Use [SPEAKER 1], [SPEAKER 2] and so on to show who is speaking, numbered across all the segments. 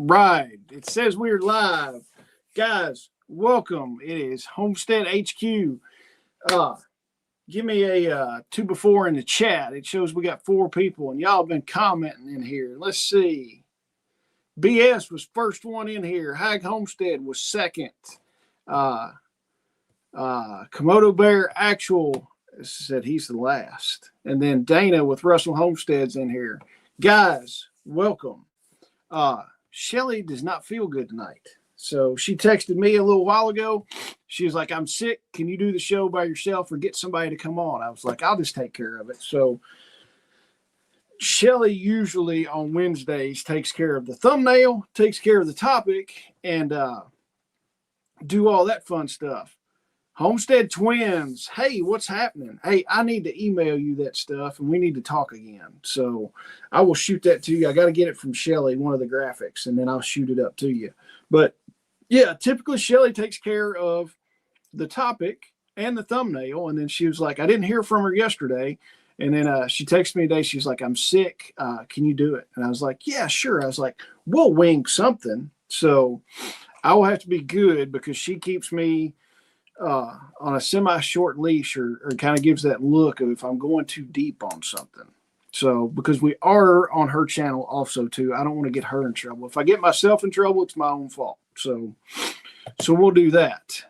[SPEAKER 1] Right. It says we're live. Guys, welcome. It is Homestead HQ. Uh, Give me a two before in the chat. It shows we got four people, and y'all have been commenting in here. Let's see. BS was first one in here. Hag Homestead was second. Uh, Komodo Bear Actual said he's the last. And then Dana with Russell Homestead's in here. Guys, welcome. Shelly does not feel good tonight. So she texted me a little while ago. She was like, I'm sick. Can you do the show by yourself or get somebody to come on? I was like, I'll just take care of it. So Shelly usually on Wednesdays takes care of the thumbnail, takes care of the topic, and do all that fun stuff. Homestead Twins, hey, what's happening? Hey, I need to email you that stuff, and we need to talk again. So I will shoot that to you. I got to get it from Shelly, one of the graphics, and then I'll shoot it up to you. But yeah, typically Shelly takes care of the topic and the thumbnail, and then she was like, I didn't hear from her yesterday. And then she texted me today. She's like, I'm sick. Can you do it? And I was like, yeah, sure. I was like, we'll wing something. So I will have to be good because she keeps me on a semi-short leash or kind of gives that look of if I'm going too deep on something. So because we are on her channel also too, I don't want to get her in trouble. If I get myself in trouble, it's my own fault. So we'll do that.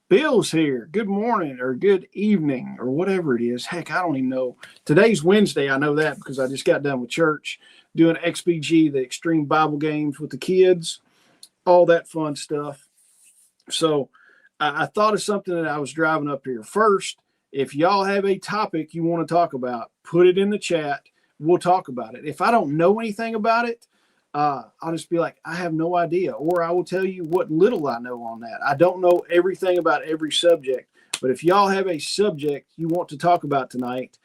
[SPEAKER 1] Bill's here. Good morning or good evening or whatever it is. Heck, I don't even know. Today's Wednesday. I know that because I just got done with church doing XBG, the Extreme Bible Games with the kids, all that fun stuff. So I thought of something that I was driving up here. First, if y'all have a topic you want to talk about, put it in the chat. We'll talk about it. If I don't know anything about it, I'll just be like, I have no idea. Or I will tell you what little I know on that. I don't know everything about every subject. But if y'all have a subject you want to talk about tonight,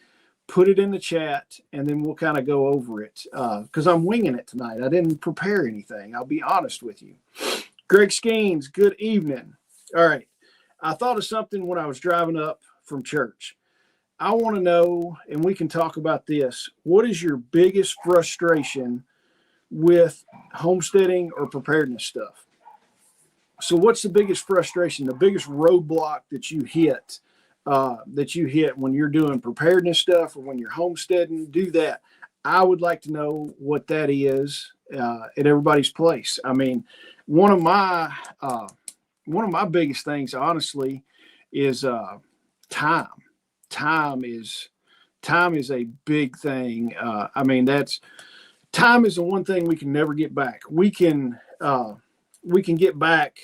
[SPEAKER 1] put it in the chat, and then we'll kind of go over it. Because I'm winging it tonight. I didn't prepare anything. I'll be honest with you. Greg Skeens, good evening. All right. I thought of something when I was driving up from church. I want to know, and we can talk about this, what is your biggest frustration with homesteading or preparedness stuff? So what's the biggest frustration, the biggest roadblock that you hit when you're doing preparedness stuff or when you're homesteading? Do that. I would like to know what that is at everybody's place. I mean, one of my biggest things, honestly, is time. Time is a big thing. I mean, time is the one thing we can never get back. We can get back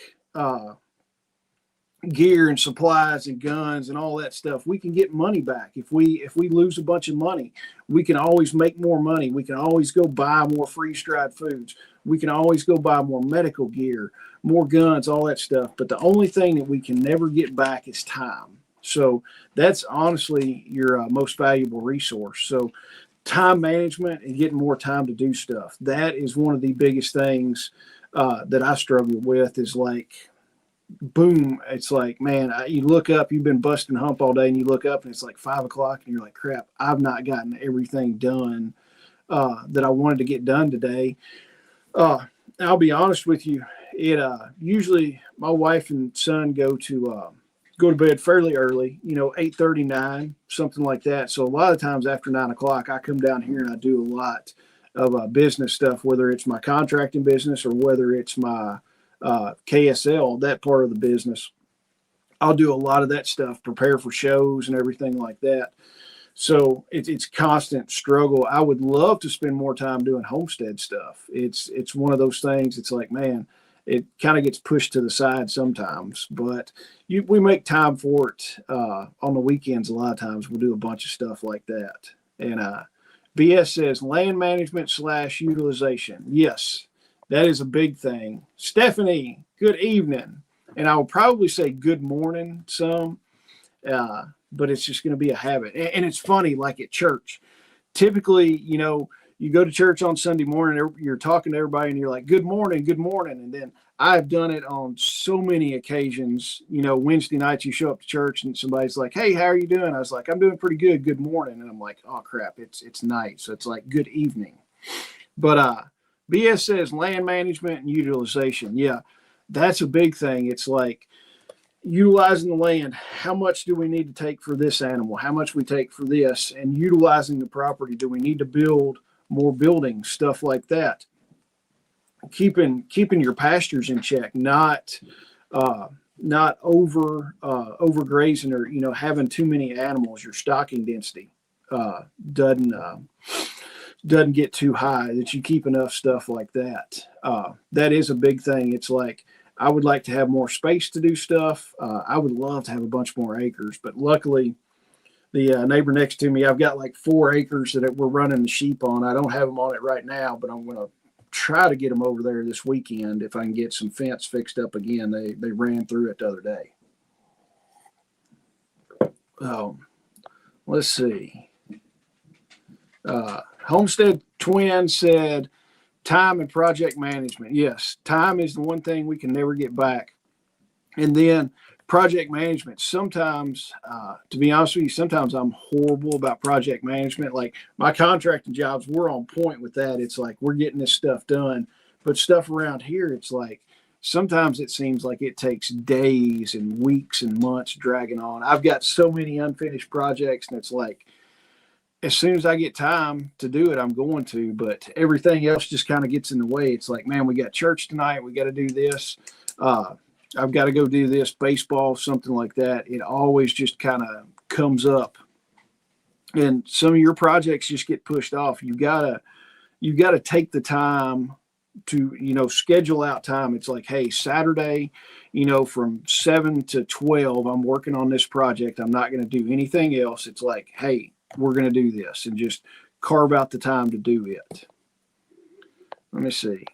[SPEAKER 1] gear and supplies and guns and all that stuff. We can get money back if we lose a bunch of money. We can always make more money. We can always go buy more freeze-dried foods. We can always go buy more medical gear, more guns, all that stuff. But the only thing that we can never get back is time. So that's honestly your most valuable resource. So time management and getting more time to do stuff. That is one of the biggest things that I struggle with is like, boom, it's like, man, you look up, you've been busting hump all day and you look up and it's like 5 o'clock and you're like, crap, I've not gotten everything done that I wanted to get done today. I'll be honest with you. Usually my wife and son go to bed fairly early, 8:39, something like that. So a lot of times after 9 o'clock, I come down here and I do a lot of business stuff, whether it's my contracting business or whether it's my KSL, that part of the business. I'll do a lot of that stuff, prepare for shows and everything like that. So it's constant struggle. I would love to spend more time doing homestead stuff. It's one of those things. It's like, man, it kind of gets pushed to the side sometimes, but we make time for it on the weekends. A lot of times we'll do a bunch of stuff like that. And BS says land management / utilization. Yes, that is a big thing. Stephanie, good evening. And I will probably say good morning some, but it's just going to be a habit. And it's funny, like at church, typically, you go to church on Sunday morning, you're talking to everybody and you're like, good morning, good morning. And then I've done it on so many occasions, Wednesday nights you show up to church and somebody's like, hey, how are you doing? I was like, I'm doing pretty good. Good morning. And I'm like, oh crap, it's night. So it's like good evening. But BS says land management and utilization. Yeah, that's a big thing. It's like utilizing the land. How much do we need to take for this animal? How much we take for this? And utilizing the property. Do we need to build more buildings? Stuff like that. Keeping your pastures in check, not overgrazing, or having too many animals. Your stocking density doesn't get too high, that you keep enough stuff like that. That is a big thing. It's like, I would like to have more space to do stuff. I would love to have a bunch more acres, but luckily the neighbor next to me, I've got like 4 acres that we're running the sheep on. I don't have them on it right now, but I'm going to try to get them over there this weekend if I can get some fence fixed up again. They ran through it the other day. Let's see. Homestead Twin said time and project management. Yes, time is the one thing we can never get back. And then project management. Sometimes, to be honest with you, sometimes I'm horrible about project management. Like my contracting jobs, we're on point with that. It's like we're getting this stuff done. But stuff around here, it's like sometimes it seems like it takes days and weeks and months dragging on. I've got so many unfinished projects, and it's like, as soon as I get time to do it, I'm going to, but everything else just kind of gets in the way. It's like, man, we got church tonight. We got to do this. I've got to go do this, baseball, something like that. It always just kind of comes up, and some of your projects just get pushed off. You gotta take the time to, schedule out time. It's like, hey, Saturday, from 7 to 12, I'm working on this project. I'm not going to do anything else. It's like, hey, we're going to do this, and just carve out the time to do it. Let me see.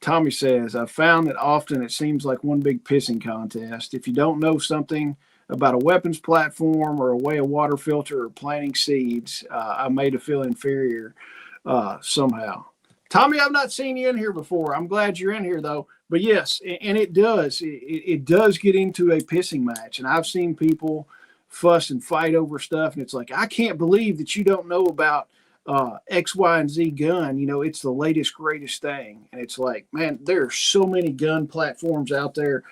[SPEAKER 1] Tommy says, I've found that often it seems like one big pissing contest. If you don't know something about a weapons platform or a way of water filter or planting seeds, I'm made to feel inferior somehow. Tommy, I've not seen you in here before. I'm glad you're in here, though. But yes, and it does. It does get into a pissing match. And I've seen people fuss and fight over stuff. And it's like, I can't believe that you don't know about X, Y, and Z gun. It's the latest, greatest thing. And it's like, man, there are so many gun platforms out there.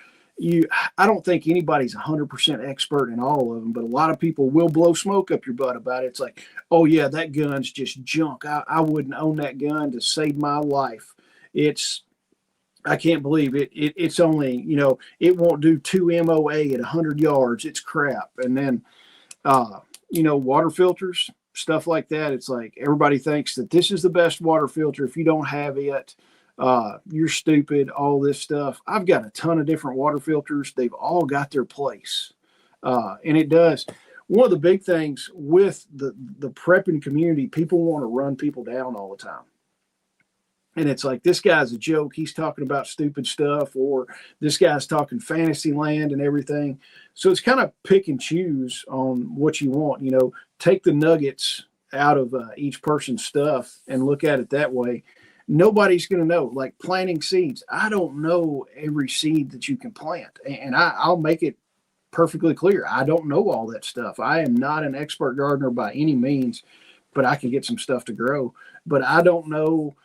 [SPEAKER 1] I don't think anybody's 100% expert in all of them, but a lot of people will blow smoke up your butt about it. It's like, oh yeah, that gun's just junk. I wouldn't own that gun to save my life. I can't believe it. It's only, it won't do 2 MOA at 100 yards. It's crap. And then, water filters, stuff like that. It's like everybody thinks that this is the best water filter. If you don't have it, you're stupid, all this stuff. I've got a ton of different water filters. They've all got their place. And it does. One of the big things with the prepping community, people want to run people down all the time. And it's like, this guy's a joke. He's talking about stupid stuff, or this guy's talking fantasy land and everything. So it's kind of pick and choose on what you want. Take the nuggets out of each person's stuff and look at it that way. Nobody's going to know. Like planting seeds, I don't know every seed that you can plant. And I'll make it perfectly clear. I don't know all that stuff. I am not an expert gardener by any means, but I can get some stuff to grow. But I don't know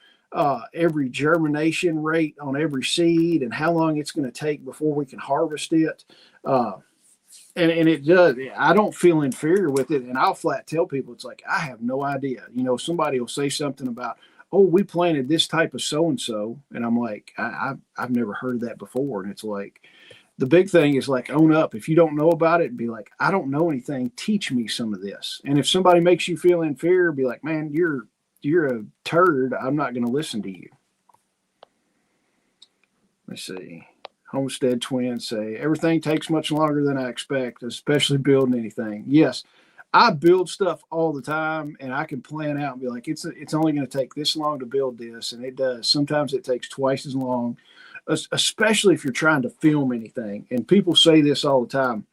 [SPEAKER 1] every germination rate on every seed and how long it's going to take before we can harvest it. And it does. I don't feel inferior with it. And I'll flat tell people, it's like, I have no idea. Somebody will say something about, oh, we planted this type of so-and-so. And I'm like, I've never heard of that before. And it's like, the big thing is like, own up. If you don't know about it, be like, I don't know anything. Teach me some of this. And if somebody makes you feel inferior, be like, man, you're a turd. I'm not going to listen to you. Let's see. Homestead Twins say, everything takes much longer than I expect, especially building anything. Yes, I build stuff all the time, and I can plan out and be like, it's only going to take this long to build this, and it does. Sometimes it takes twice as long, especially if you're trying to film anything. And people say this all the time.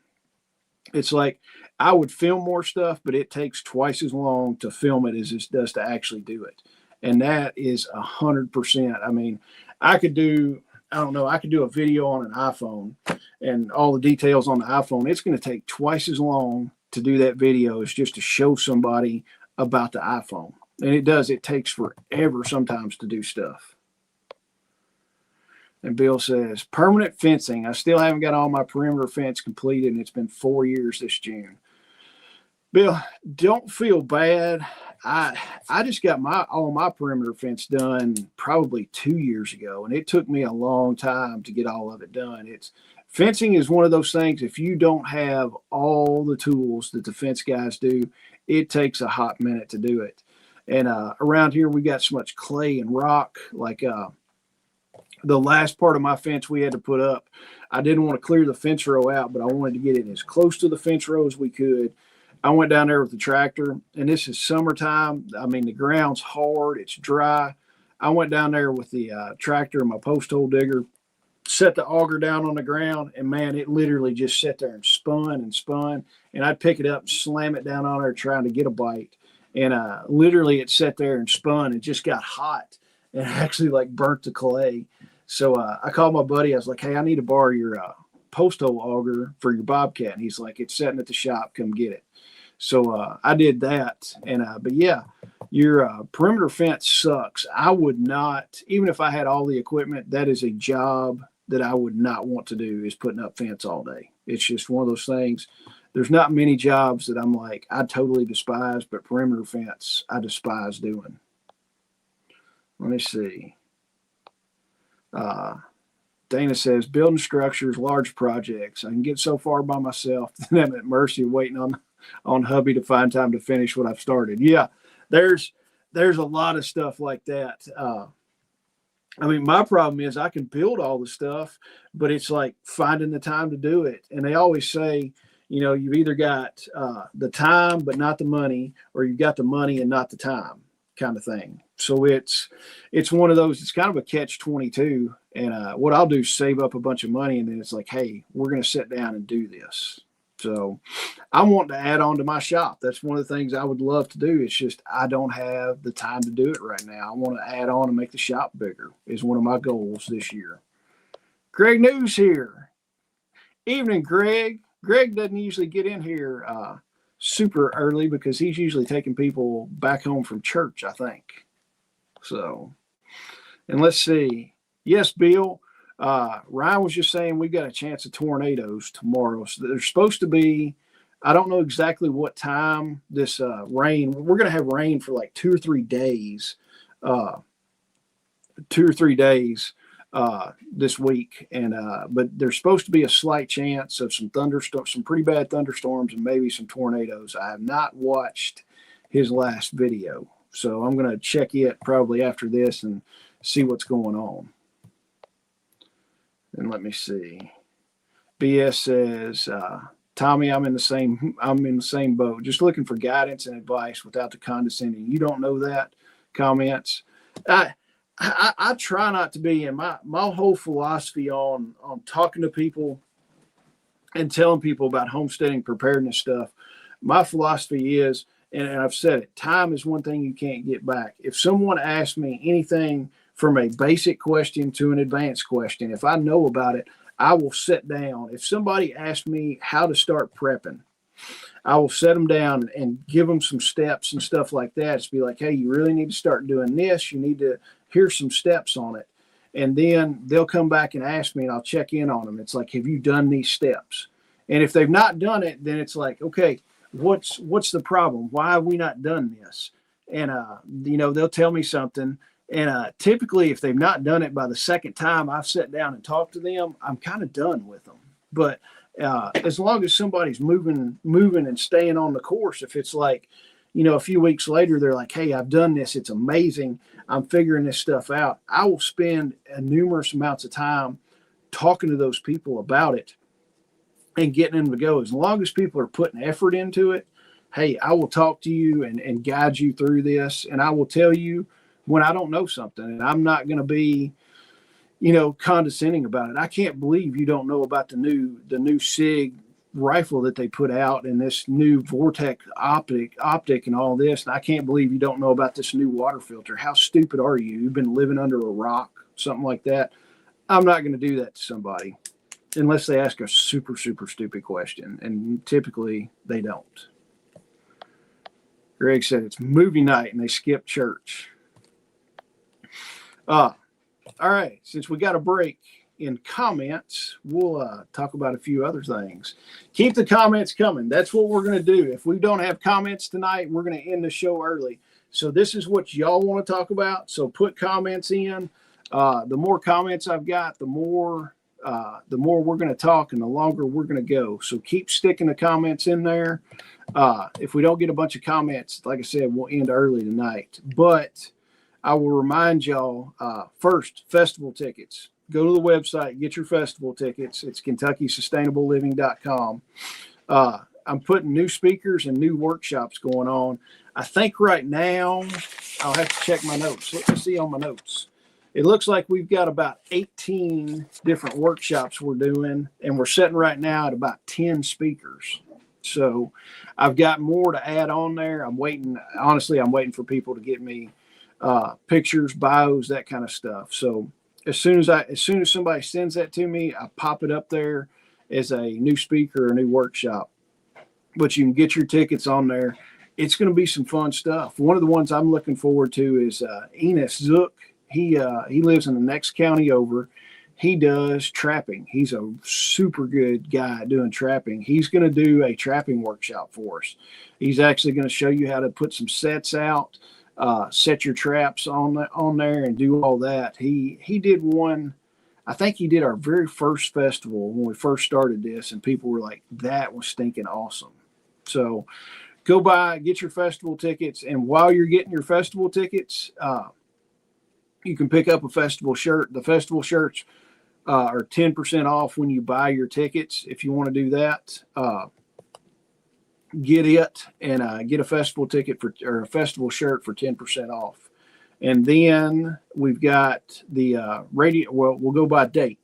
[SPEAKER 1] It's like, I would film more stuff, but it takes twice as long to film it as it does to actually do it. And that is 100%. I mean, I could do a video on an iPhone and all the details on the iPhone. It's going to take twice as long to do that video as just to show somebody about the iPhone. And it does. It takes forever sometimes to do stuff. And Bill says, permanent fencing. I still haven't got all my perimeter fence completed, and it's been 4 years this June. Bill, don't feel bad. I just got all my perimeter fence done probably 2 years ago, and it took me a long time to get all of it done. Fencing is one of those things. If you don't have all the tools that the fence guys do, it takes a hot minute to do it. And around here, we got so much clay and rock. Like the last part of my fence we had to put up, I didn't want to clear the fence row out, but I wanted to get it as close to the fence row as we could. I went down there with the tractor, and this is summertime. I mean, the ground's hard. It's dry. I went down there with the tractor and my post hole digger, set the auger down on the ground, and, man, it literally just sat there and spun. And I'd pick it up and slam it down on there trying to get a bite. And literally it sat there and spun and just got hot and actually, like, burnt the clay. So I called my buddy. I was like, hey, I need to borrow your post hole auger for your Bobcat. And he's like, it's sitting at the shop. Come get it. So I did that. And but yeah, your perimeter fence sucks. I would not, even if I had all the equipment, that is a job that I would not want to do, is putting up fence all day. It's just one of those things. There's not many jobs that I'm like, I totally despise, but perimeter fence, I despise doing. Let me see. Dana says, building structures, large projects. I can get so far by myself that I'm at mercy waiting on hubby to find time to finish what I've started. Yeah, there's a lot of stuff like that. I mean, my problem is I can build all the stuff, but it's like finding the time to do it. And they always say, you know, you've either got the time but not the money, or you've got the money and not the time, kind of thing. So it's one of those. It's kind of a catch-22. And what I'll do is save up a bunch of money, and then it's like, hey, we're going to sit down and do this. So I want to add on to my shop. That's one of the things I would love to do. It's just I don't have the time to do it right now. I want to add on and make the shop bigger is one of my goals this year. Greg News here. Evening, Greg. Greg doesn't usually get in here super early because he's usually taking people back home from church, I think. So, and let's see. Yes, Bill. Ryan was just saying we've got a chance of tornadoes tomorrow. So there's supposed to be, I don't know exactly what time this rain. We're going to have rain for like 2 or 3 days. 2 or 3 days this week, and but there's supposed to be a slight chance of some thunderstorms, some pretty bad thunderstorms, and maybe some tornadoes. I have not watched his last video, so I'm going to check it probably after this and see what's going on. And let me see. BS says, Tommy, I'm in the same boat. Just looking for guidance and advice without the condescending. You don't know that comments. I try not to be, and my whole philosophy on talking to people and telling people about homesteading preparedness stuff, my philosophy is, and I've said it, time is one thing you can't get back. If someone asks me anything from a basic question to an advanced question, if I know about it, I will sit down. If somebody asks me how to start prepping, I will set them down and give them some steps and stuff like that. It's be like, hey, you really need to start doing this. You need to, here's some steps on it. And then they'll come back and ask me, and I'll check in on them. It's like, have you done these steps? And if they've not done it, then it's like, okay, what's the problem? Why have we not done this? And, they'll tell me something. And typically, if they've not done it by the second time I've sat down and talked to them, I'm kind of done with them. But as long as somebody's moving and staying on the course, if it's like, a few weeks later, they're like, hey, I've done this. It's amazing. I'm figuring this stuff out. I will spend numerous amounts of time talking to those people about it and getting them to go. As long as people are putting effort into it, hey, I will talk to you and guide you through this. And I will tell you when I don't know something, and I'm not going to be, condescending about it. I can't believe you don't know about the new SIG rifle that they put out and this new Vortex optic and all this. And I can't believe you don't know about this new water filter. How stupid are you? You've been living under a rock, something like that. I'm not going to do that to somebody unless they ask a super, super stupid question. And typically they don't. Greg said it's movie night and they skipped church. All right. Since we got a break in comments, we'll talk about a few other things. Keep the comments coming. That's what we're going to do. If we don't have comments tonight, we're going to end the show early. So this is what y'all want to talk about. So put comments in. The more comments I've got, the more we're going to talk and the longer we're going to go. So keep sticking the comments in there. If we don't get a bunch of comments, like I said, we'll end early tonight. But I will remind y'all, first, festival tickets. Go to the website, get your festival tickets. It's KentuckySustainableLiving.com. I'm putting new speakers and new workshops going on. I think right now, I'll have to check my notes. Let me see on my notes. It looks like we've got about 18 different workshops we're doing, and we're sitting right now at about 10 speakers. So I've got more to add on there. I'm waiting for people to get me pictures, bios, that kind of stuff. So as soon as somebody sends that to me, I pop it up there as a new speaker or a new workshop. But you can get your tickets on there. It's going to be some fun stuff. One of the ones I'm looking forward to is Enos Zook. He lives in the next county over. He does trapping. He's a super good guy doing trapping. He's going to do a trapping workshop for us. He's actually going to show you how to put some sets out, set your traps on there, and do all that. He did one. I think he did our very first festival when we first started this, and people were like, "That was stinking awesome." So go by, get your festival tickets, and while you're getting your festival tickets, you can pick up a festival shirt. The festival shirts are 10% off when you buy your tickets. If you want to do that, get it and get a festival ticket or a festival shirt for 10% off. And then we've got the radio. Well, we'll go by date.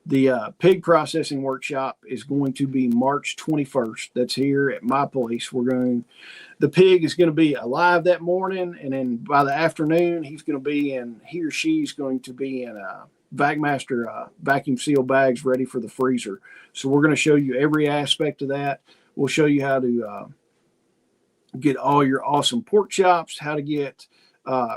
[SPEAKER 1] The pig processing workshop is going to be March 21st. That's here at my place. The pig is going to be alive that morning, and then by the afternoon, he or she's going to be in VacMaster vacuum seal bags ready for the freezer. So we're going to show you every aspect of that. We'll show you how to get all your awesome pork chops, how to get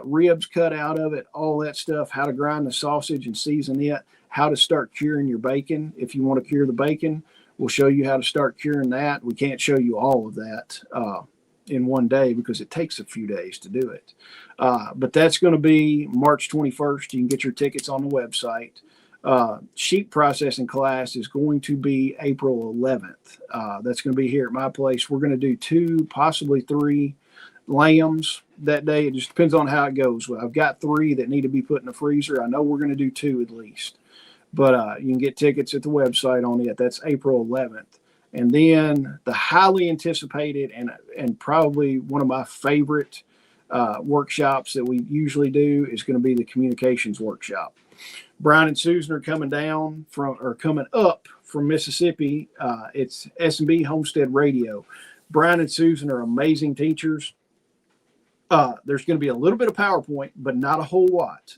[SPEAKER 1] ribs cut out of it, all that stuff, how to grind the sausage and season it, how to start curing your bacon. If you want to cure the bacon, we'll show you how to start curing that. We can't show you all of that in one day because it takes a few days to do it. But that's going to be March 21st. You can get your tickets on the website. Sheep processing class is going to be April 11th. That's going to be here at my place. We're going to do 2, possibly 3 lambs that day. It just depends on how it goes. Well, I've got 3 that need to be put in the freezer. I know we're going to do 2 at least. But you can get tickets at the website on it. That's April 11th. And then the highly anticipated and probably one of my favorite workshops that we usually do is going to be the communications workshop. Brian and Susan are coming up from Mississippi. It's S&B Homestead Radio. Brian and Susan are amazing teachers. There's going to be a little bit of PowerPoint, but not a whole lot.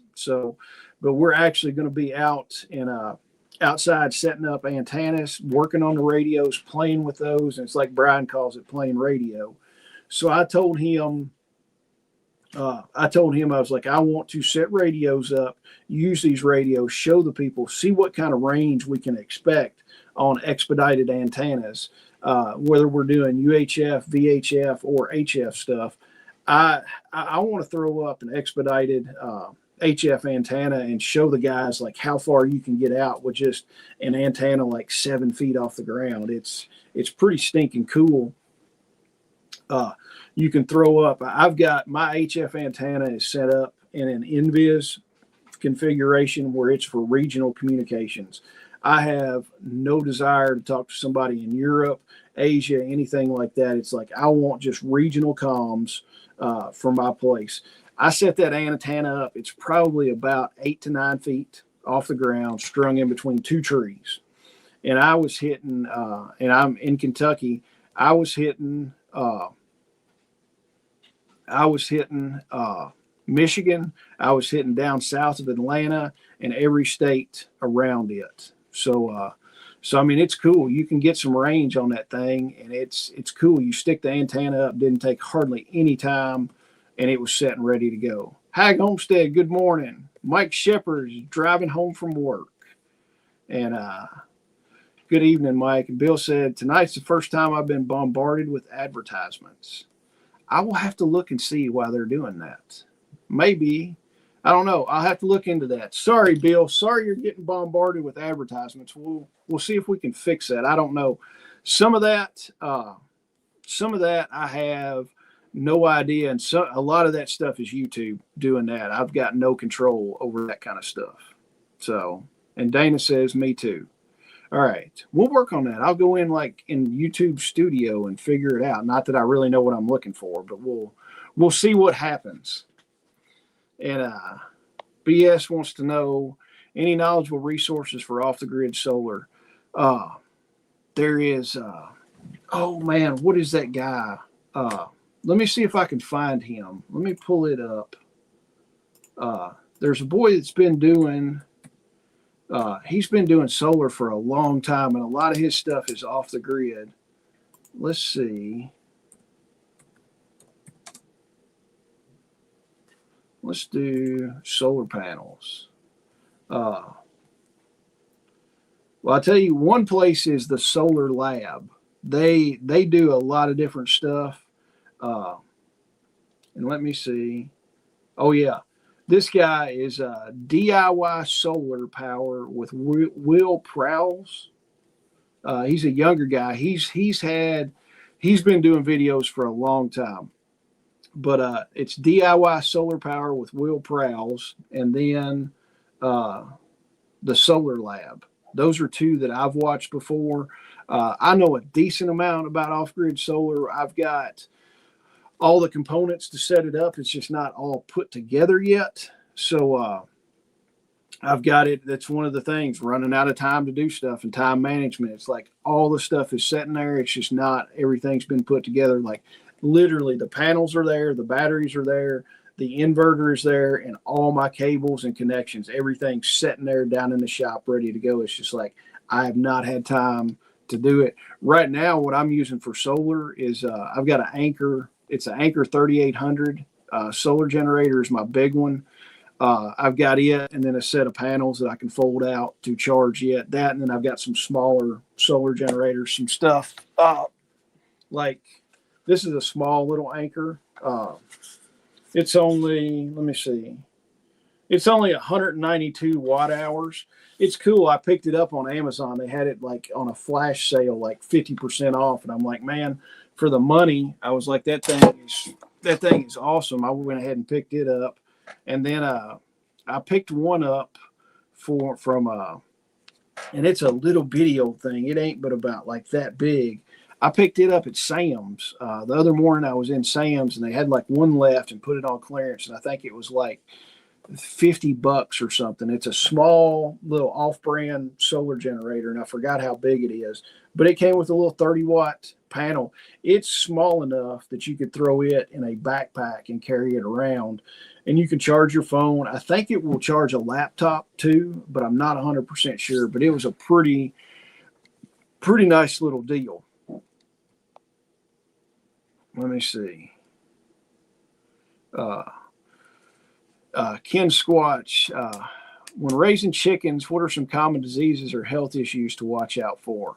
[SPEAKER 1] But we're actually going to be outside setting up antennas, working on the radios, playing with those. And it's like Brian calls it, playing radio. So I told him, I was like, I want to set radios up, use these radios, show the people, see what kind of range we can expect on expedited antennas, whether we're doing UHF, VHF, or HF stuff. I want to throw up an expedited HF antenna and show the guys like how far you can get out with just an antenna like 7 feet off the ground. It's pretty stinking cool. You can throw up. I've got my HF antenna is set up in an Invis configuration where it's for regional communications. I have no desire to talk to somebody in Europe, Asia, anything like that. It's like I want just regional comms from my place. I set that antenna up. It's probably about 8 to 9 feet off the ground, strung in between 2 trees. And I was hitting, and I'm in Kentucky. I was hitting Michigan. I was hitting down south of Atlanta and every state around it. So So I mean, it's cool. You can get some range on that thing, and it's cool. You stick the antenna up, didn't take hardly any time, and it was set and ready to go. Hag Homestead, good morning. Mike Shepard is driving home from work, and good evening, Mike. And Bill said tonight's the first time I've been bombarded with advertisements. I will have to look and see why they're doing that. Maybe. I don't know. I'll have to look into that. Sorry, Bill. Sorry you're getting bombarded with advertisements. We'll see if we can fix that. I don't know. Some of that I have no idea, and a lot of that stuff is YouTube doing that. I've got no control over that kind of stuff. So, and Dana says me too. All right, we'll work on that. I'll go in like in YouTube Studio and figure it out. Not that I really know what I'm looking for, but we'll see what happens. And BS wants to know any knowledgeable resources for off the grid solar. There is, oh man, what is that guy? Let me see if I can find him. Let me pull it up. There's a boy that's been doing, he's been doing solar for a long time, and a lot of his stuff is off the grid. Let's see. Let's do solar panels. Well, I'll tell you, one place is the Solar Lab. They do a lot of different stuff. And let me see. Oh, yeah. This guy is DIY Solar Power with Will Prowse. He's a younger guy. He's been doing videos for a long time. But it's DIY Solar Power with Will Prowse, and then the Solar Lab. Those are two that I've watched before. I know a decent amount about off-grid solar. I've got all the components to set it up. It's just not all put together yet. So I've got it. That's one of the things, running out of time to do stuff and time management. It's like all the stuff is sitting there. It's just not everything's been put together. Like literally the panels are there, the batteries are there, the inverter is there, and all my cables and connections, everything's sitting there down in the shop ready to go. It's just like I have not had time to do it. Right now, what I'm using for solar is I've got an Anchor. It's an Anchor 3800 solar generator is my big one. I've got it, and then a set of panels that I can fold out to charge it. That, and then I've got some smaller solar generators, some stuff like this is a small little Anchor. It's only, let me see, it's only 192 watt hours. It's cool. I picked it up on Amazon. They had it like on a flash sale, like 50% off. And I'm like, man, for the money, I was like, that thing is awesome. I went ahead and picked it up. And then I picked one up from and it's a little bitty old thing. It ain't but about like that big. I picked it up at Sam's. The other morning I was in Sam's, and they had like one left and put it on clearance. And I think it was like $50 or something. It's a small little off-brand solar generator, and I forgot how big it is. But it came with a little 30-watt panel. It's small enough that you could throw it in a backpack and carry it around. And you can charge your phone. I think it will charge a laptop too, but I'm not 100% sure. But it was a pretty nice little deal. Let me see. Ken Squatch, when raising chickens, what are some common diseases or health issues to watch out for?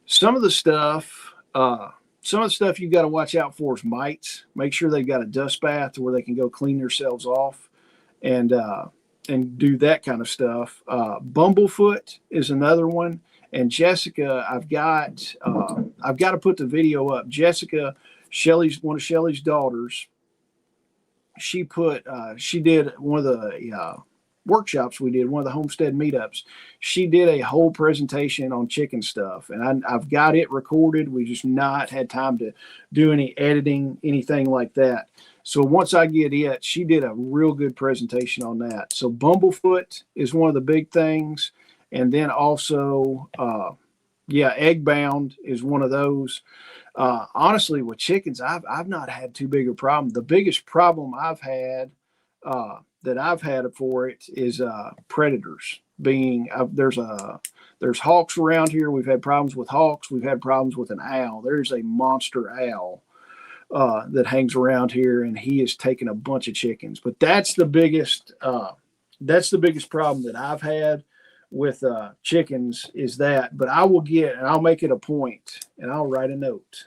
[SPEAKER 1] Some of the stuff you got to watch out for is mites. Make sure they've got a dust bath where they can go clean themselves off and do that kind of stuff. Bumblefoot is another one. And Jessica, I've got to put the video up. Jessica, one of Shelly's daughters, she did one of the workshops we did, one of the homestead meetups. She did a whole presentation on chicken stuff, and I've got it recorded. We just not had time to do any editing, anything like that. So once I get it, she did a real good presentation on that. So Bumblefoot is one of the big things. And then also, egg bound is one of those. Honestly, with chickens, I've not had too big a problem. The biggest problem I've had that I've had for it is predators. There's There's hawks around here. We've had problems with hawks. We've had problems with an owl. There's a monster owl that hangs around here, and he is taking a bunch of chickens. But that's the biggest problem that I've had with chickens is that. But I will get, and I'll make it a point, and I'll write a note.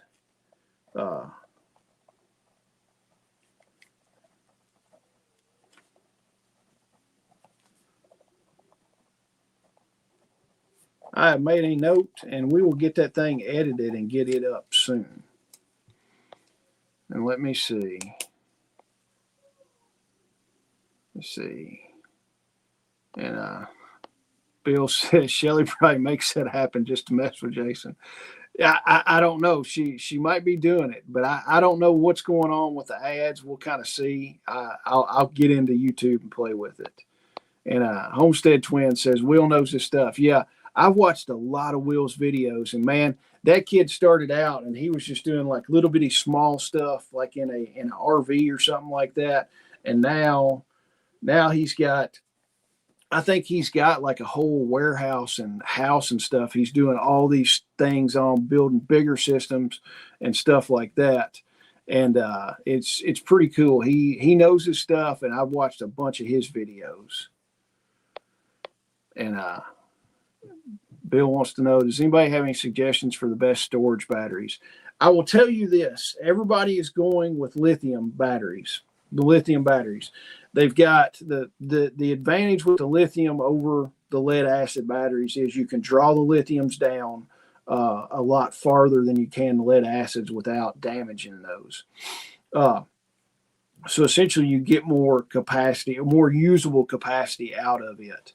[SPEAKER 1] I have made a note, and we will get that thing edited and get it up soon. And let me see. Let's see. And Bill says Shelly probably makes that happen just to mess with Jason. I don't know. She might be doing it, but I don't know what's going on with the ads. We'll kind of see. I'll get into YouTube and play with it. And Homestead Twin says Will knows his stuff. Yeah, I've watched a lot of Will's videos, and man, that kid started out and he was just doing like little bitty small stuff, like in an RV or something like that. And now he's got, I think he's got like a whole warehouse and house and stuff. He's doing all these things on building bigger systems and stuff like that. And it's pretty cool. He knows his stuff, and I've watched a bunch of his videos. And Bill wants to know, does anybody have any suggestions for the best storage batteries? I will tell you this. Everybody is going with lithium batteries, the lithium batteries. They've got the advantage with the lithium over the lead acid batteries is you can draw the lithiums down a lot farther than you can the lead acids without damaging those. So essentially you get more capacity, more usable capacity out of it.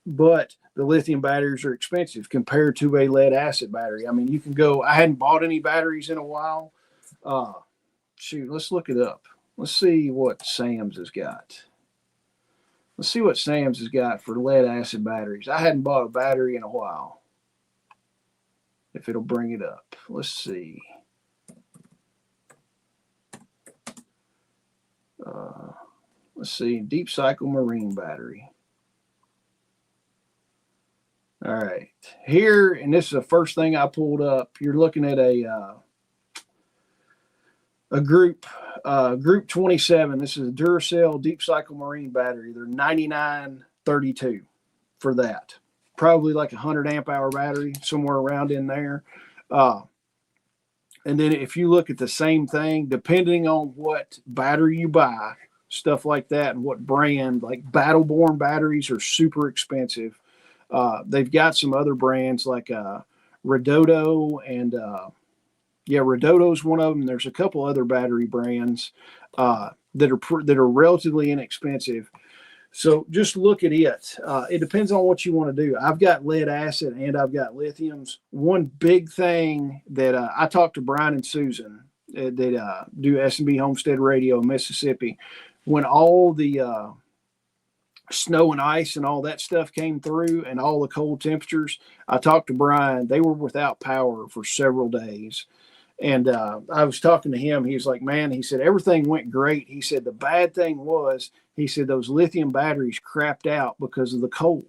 [SPEAKER 1] But the lithium batteries are expensive compared to a lead acid battery. I mean, you can go, I hadn't bought any batteries in a while. Shoot, let's look it up. Let's see what Sam's has got. Let's see what Sam's has got for lead acid batteries. I hadn't bought a battery in a while. If it'll bring it up. Let's see. Let's see. Deep Cycle Marine battery. All right. Here, and this is the first thing I pulled up. You're looking at a group 27. This is a Duracell Deep Cycle Marine battery. They're $99.32 for that. Probably like a 100 amp hour battery, somewhere around in there. And then if you look at the same thing, depending on what battery you buy, stuff like that, and what brand, like Battleborn batteries are super expensive. They've got some other brands like Redodo and Redodo's one of them. There's a couple other battery brands that are relatively inexpensive. So just look at it. It depends on what you want to do. I've got lead acid and I've got lithiums. One big thing that I talked to Brian and Susan that do S&B Homestead Radio in Mississippi. When all the snow and ice and all that stuff came through and all the cold temperatures, I talked to Brian. They were without power for several days. And I was talking to him. He was like, man, he said, everything went great. He said, the bad thing was, he said, those lithium batteries crapped out because of the cold.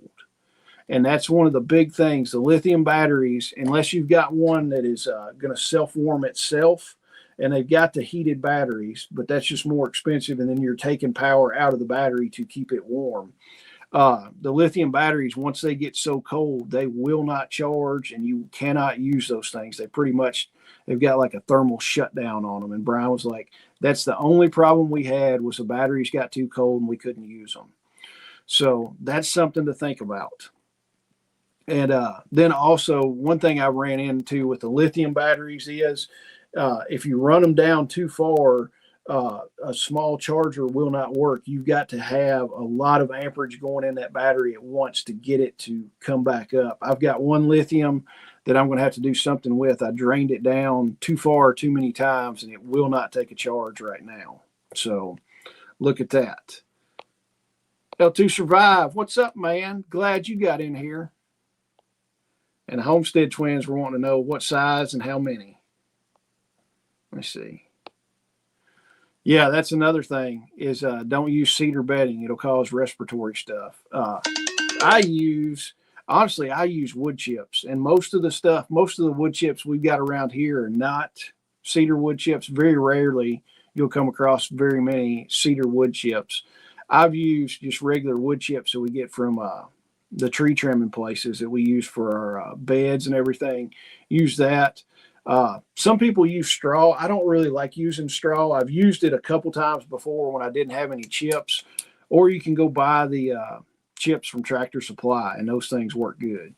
[SPEAKER 1] And that's one of the big things. The lithium batteries, unless you've got one that is going to self-warm itself, and they've got the heated batteries, but that's just more expensive. And then you're taking power out of the battery to keep it warm. The lithium batteries, once they get so cold, they will not charge, and you cannot use those things. They've got like a thermal shutdown on them. And Brian was like, that's the only problem we had was the batteries got too cold and we couldn't use them. So that's something to think about. And then also one thing I ran into with the lithium batteries is if you run them down too far, a small charger will not work. You've got to have a lot of amperage going in that battery at once to get it to come back up. I've got one lithium that I'm going to have to do something with. I drained it down too far too many times, and it will not take a charge right now. So look at that. L2 Survive, what's up, man? Glad you got in here. And the Homestead Twins were wanting to know what size and how many. Let me see. Yeah, that's another thing is don't use cedar bedding. It'll cause respiratory stuff. I use honestly, I use wood chips, and most of the wood chips we've got around here are not cedar wood chips. Very rarely you'll come across very many cedar wood chips. I've used just regular wood chips that we get from the tree trimming places that we use for our beds and everything. Use that. Some people use straw. I don't really like using straw. I've used it a couple times before when I didn't have any chips, or you can go buy the chips from Tractor Supply, and those things work good.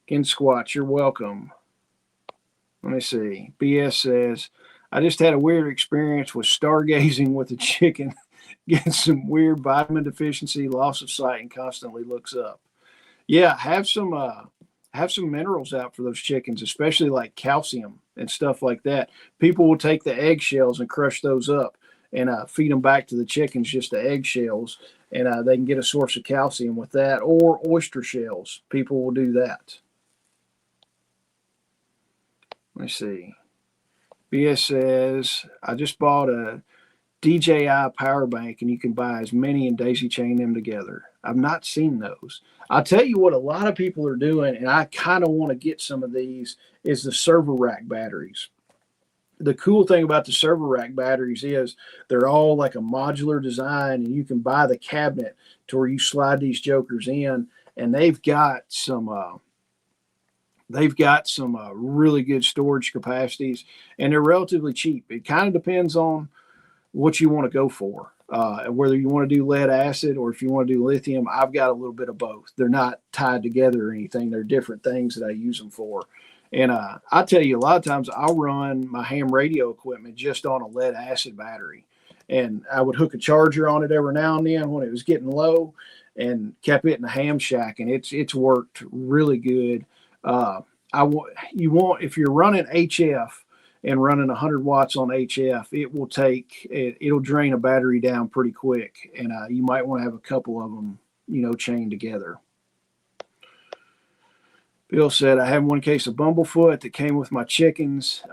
[SPEAKER 1] Ken Squatch, you're welcome. Let me see. BS says, I just had a weird experience with stargazing with a chicken. Getting some weird vitamin deficiency, loss of sight, and constantly looks up. Yeah, have some minerals out for those chickens, especially like calcium and stuff like that. People will take the eggshells and crush those up and feed them back to the chickens, just the eggshells, and they can get a source of calcium with that, or oyster shells. People will do that. Let me see. BS says, I just bought a DJI power bank, and you can buy as many and daisy chain them together. I've not seen those. I'll tell you what a lot of people are doing, and I kind of want to get some of these, is the server rack batteries. The cool thing about the server rack batteries is they're all like a modular design, and you can buy the cabinet to where you slide these jokers in, and they've got some really good storage capacities, and they're relatively cheap. It kind of depends on what you want to go for, whether you want to do lead acid or if you want to do lithium. I've got a little bit of both. They're not tied together or anything. They're different things that I use them for. And I tell you, a lot of times I'll run my ham radio equipment just on a lead acid battery. And I would hook a charger on it every now and then when it was getting low, and kept it in the ham shack. And it's worked really good. If you're running HF and running 100 watts on HF, it'll drain a battery down pretty quick. And you might want to have a couple of them, chained together. Bill said, I have one case of Bumblefoot that came with my chickens,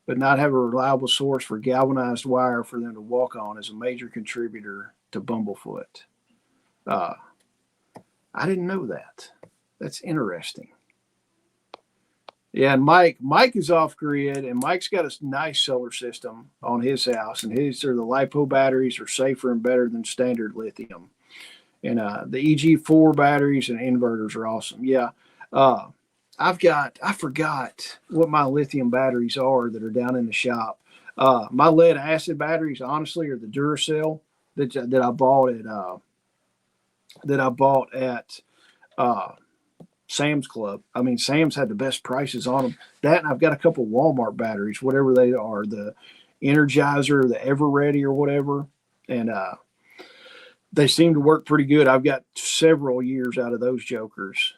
[SPEAKER 1] but not have a reliable source for galvanized wire for them to walk on is a major contributor to Bumblefoot. I didn't know that. That's interesting. Yeah, and Mike is off grid, and Mike's got a nice solar system on his house, and the LiPo batteries are safer and better than standard lithium. And the EG4 batteries and inverters are awesome. Yeah. I forgot what my lithium batteries are that are down in the shop. My lead acid batteries, honestly, are the Duracell that I bought at Sam's Club. I mean, Sam's had the best prices on them. That, and I've got a couple Walmart batteries, whatever they are, the Energizer, the Everready or whatever. And they seem to work pretty good. I've got several years out of those jokers.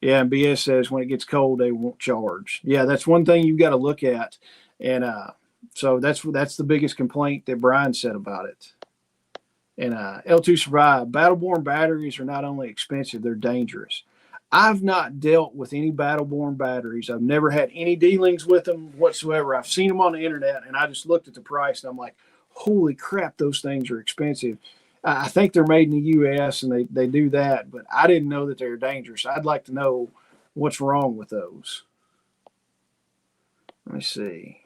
[SPEAKER 1] Yeah, and BS says when it gets cold, they won't charge. Yeah, that's one thing you've got to look at. And so that's the biggest complaint that Brian said about it. And L2 Survive, Battleborn batteries are not only expensive, they're dangerous. I've not dealt with any Battleborn batteries. I've never had any dealings with them whatsoever. I've seen them on the internet, and I just looked at the price, and I'm like, holy crap, those things are expensive. I think they're made in the U.S., and they do that, but I didn't know that they were dangerous. I'd like to know what's wrong with those. Let me see.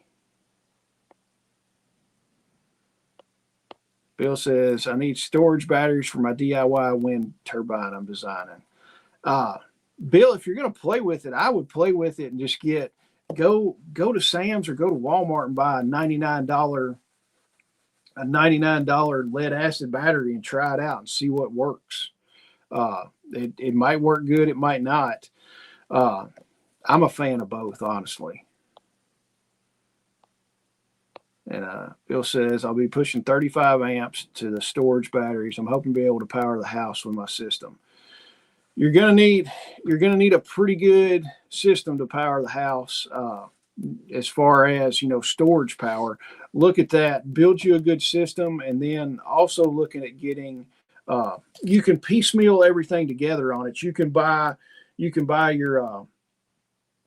[SPEAKER 1] Bill says, I need storage batteries for my DIY wind turbine I'm designing. Bill, if you're going to play with it, I would play with it and just go to Sam's or go to Walmart and buy a $99 lead acid battery and try it out and see what works. It might work good. It might not. I'm a fan of both, honestly. And Bill says, I'll be pushing 35 amps to the storage batteries. I'm hoping to be able to power the house with my system. You're going to need a pretty good system to power the house. As far as, storage power, look at that, build you a good system. And then also looking at getting, you can piecemeal everything together on it. You can buy your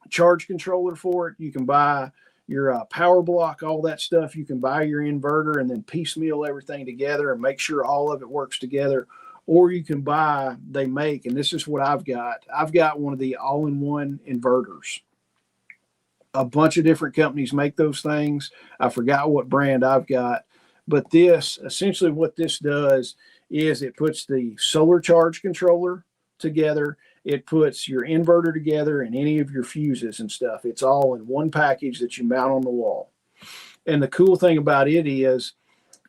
[SPEAKER 1] charge controller for it. You can buy your power block, all that stuff. You can buy your inverter and then piecemeal everything together and make sure all of it works together. or you can buy, they make, and this is what I've got. I've got one of the all-in-one inverters. A bunch of different companies make those things. I forgot what brand I've got, but this essentially what this does is it puts the solar charge controller together. It puts your inverter together and any of your fuses and stuff. It's all in one package that you mount on the wall. And the cool thing about it is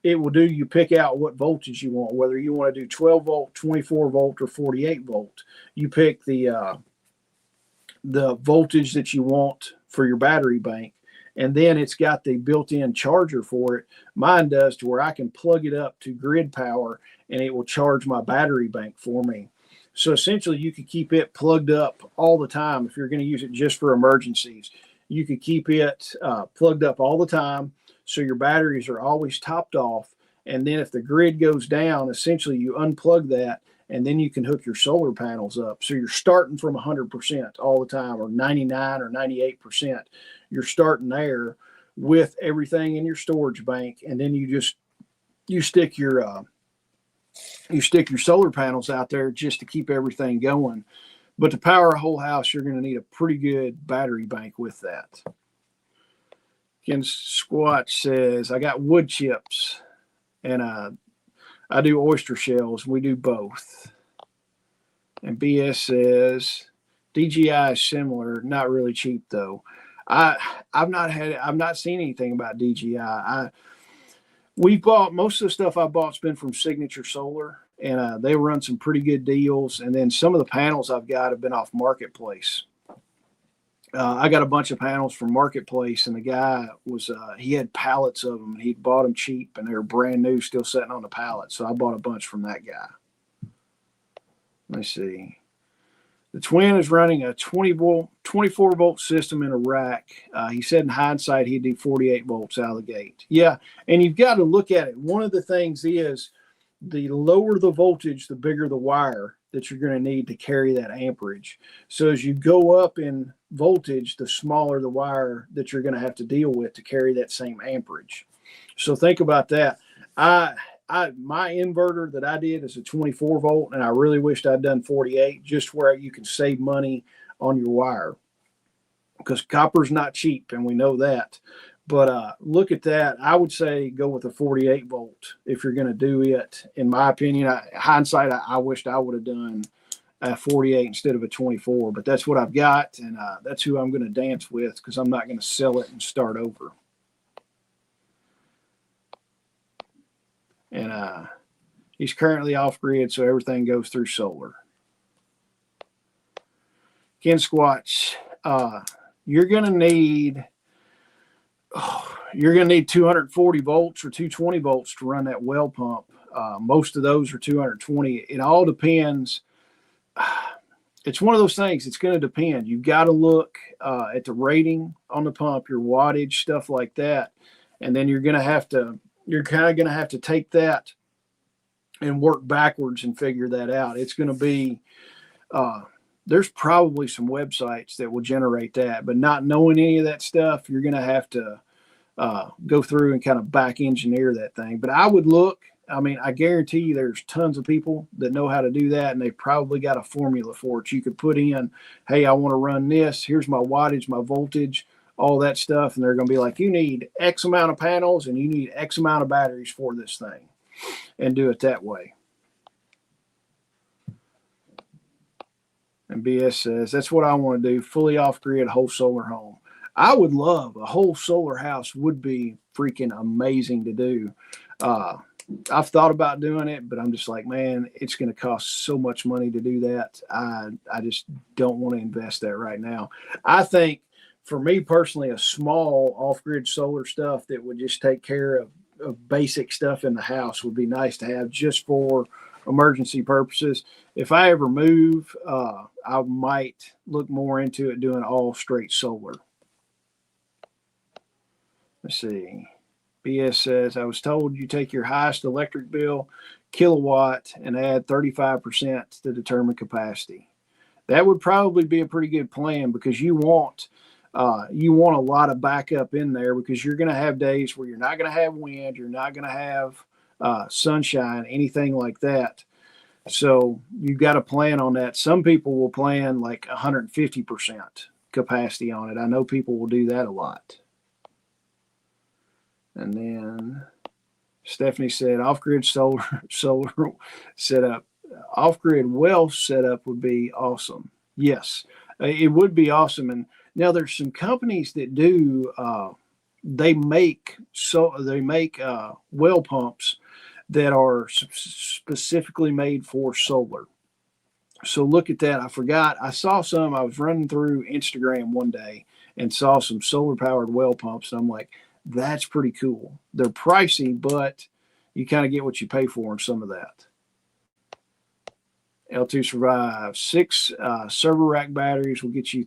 [SPEAKER 1] it will do, you pick out what voltage you want, whether you want to do 12 volt, 24 volt, or 48 volt. You pick the voltage that you want for your battery bank, and then it's got the built-in charger for it. Mine does, to where I can plug it up to grid power and it will charge my battery bank for me. So essentially you could keep it plugged up all the time. If you're going to use it just for emergencies, you could keep it plugged up all the time, so your batteries are always topped off. And then if the grid goes down, essentially you unplug that, and then you can hook your solar panels up. So you're starting from 100% all the time, or 99 or 98%. You're starting there with everything in your storage bank, and then you stick your solar panels out there just to keep everything going. But to power a whole house, you're going to need a pretty good battery bank with that. Ken Squatch says, I got wood chips, and I do oyster shells. We do both. And BS says DGI is similar, not really cheap though. I've not seen anything about DGI. We bought most of the stuff I bought's been from Signature Solar, and they run some pretty good deals. And then some of the panels I've got have been off Marketplace. I got a bunch of panels from Marketplace, and the guy was he had pallets of them, and he'd bought them cheap, and they were brand new, still sitting on the pallet. So I bought a bunch from that guy. Let's see. The Twin is running a 24 volt system in a rack. He said in hindsight he'd do 48 volts out of the gate. Yeah, and you've got to look at it. One of the things is the lower the voltage, the bigger the wire that you're going to need to carry that amperage. So as you go up in voltage, the smaller the wire that you're going to have to deal with to carry that same amperage. So think about that. My inverter that I did is a 24 volt, and I really wished I'd done 48, just where you can save money on your wire, because copper's not cheap, and we know that. But look at that. I would say go with a 48 volt if you're going to do it. In my opinion, hindsight, I wished I would have done a 48 instead of a 24, but that's what I've got, and that's who I'm going to dance with, because I'm not going to sell it and start over. And he's currently off grid, so everything goes through solar. Ken Squatch, you're going to need 240 volts or 220 volts to run that well pump. Most of those are 220. It all depends. It's one of those things. It's going to depend. You've got to look at the rating on the pump, your wattage, stuff like that, and then you're kind of going to have to take that and work backwards and figure that out. It's going to be there's probably some websites that will generate that, but not knowing any of that stuff, you're going to have to go through and kind of back engineer that thing. But I would look. I mean, I guarantee you there's tons of people that know how to do that, and they've probably got a formula for it. You could put in, hey, I want to run this. Here's my wattage, my voltage, all that stuff. And they're going to be like, you need X amount of panels and you need X amount of batteries for this thing, and do it that way. And BS says, that's what I want to do. Fully off grid, whole solar home. I would love a whole solar house. Would be freaking amazing to do. I've thought about doing it, but I'm just like, man, it's going to cost so much money to do that. I just don't want to invest that right now. I think for me personally, a small off-grid solar stuff that would just take care of basic stuff in the house would be nice to have just for emergency purposes. If I ever move, I might look more into it doing all straight solar. Let's see. BS says, I was told you take your highest electric bill kilowatt and add 35% to determine capacity. That would probably be a pretty good plan, because you want a lot of backup in there, because you're going to have days where you're not going to have wind, you're not going to have sunshine, anything like that. So you got to plan on that. Some people will plan like 150% capacity on it. I know people will do that a lot. And then Stephanie said off-grid solar setup, off-grid well setup would be awesome. Yes, it would be awesome. And now there's some companies that do. They make well pumps that are specifically made for solar. So look at that. I forgot. I saw some. I was running through Instagram one day and saw some solar powered well pumps. And I'm like, that's pretty cool. They're pricey, but you kind of get what you pay for in some of that. L2 Survive. 6 server rack batteries will get you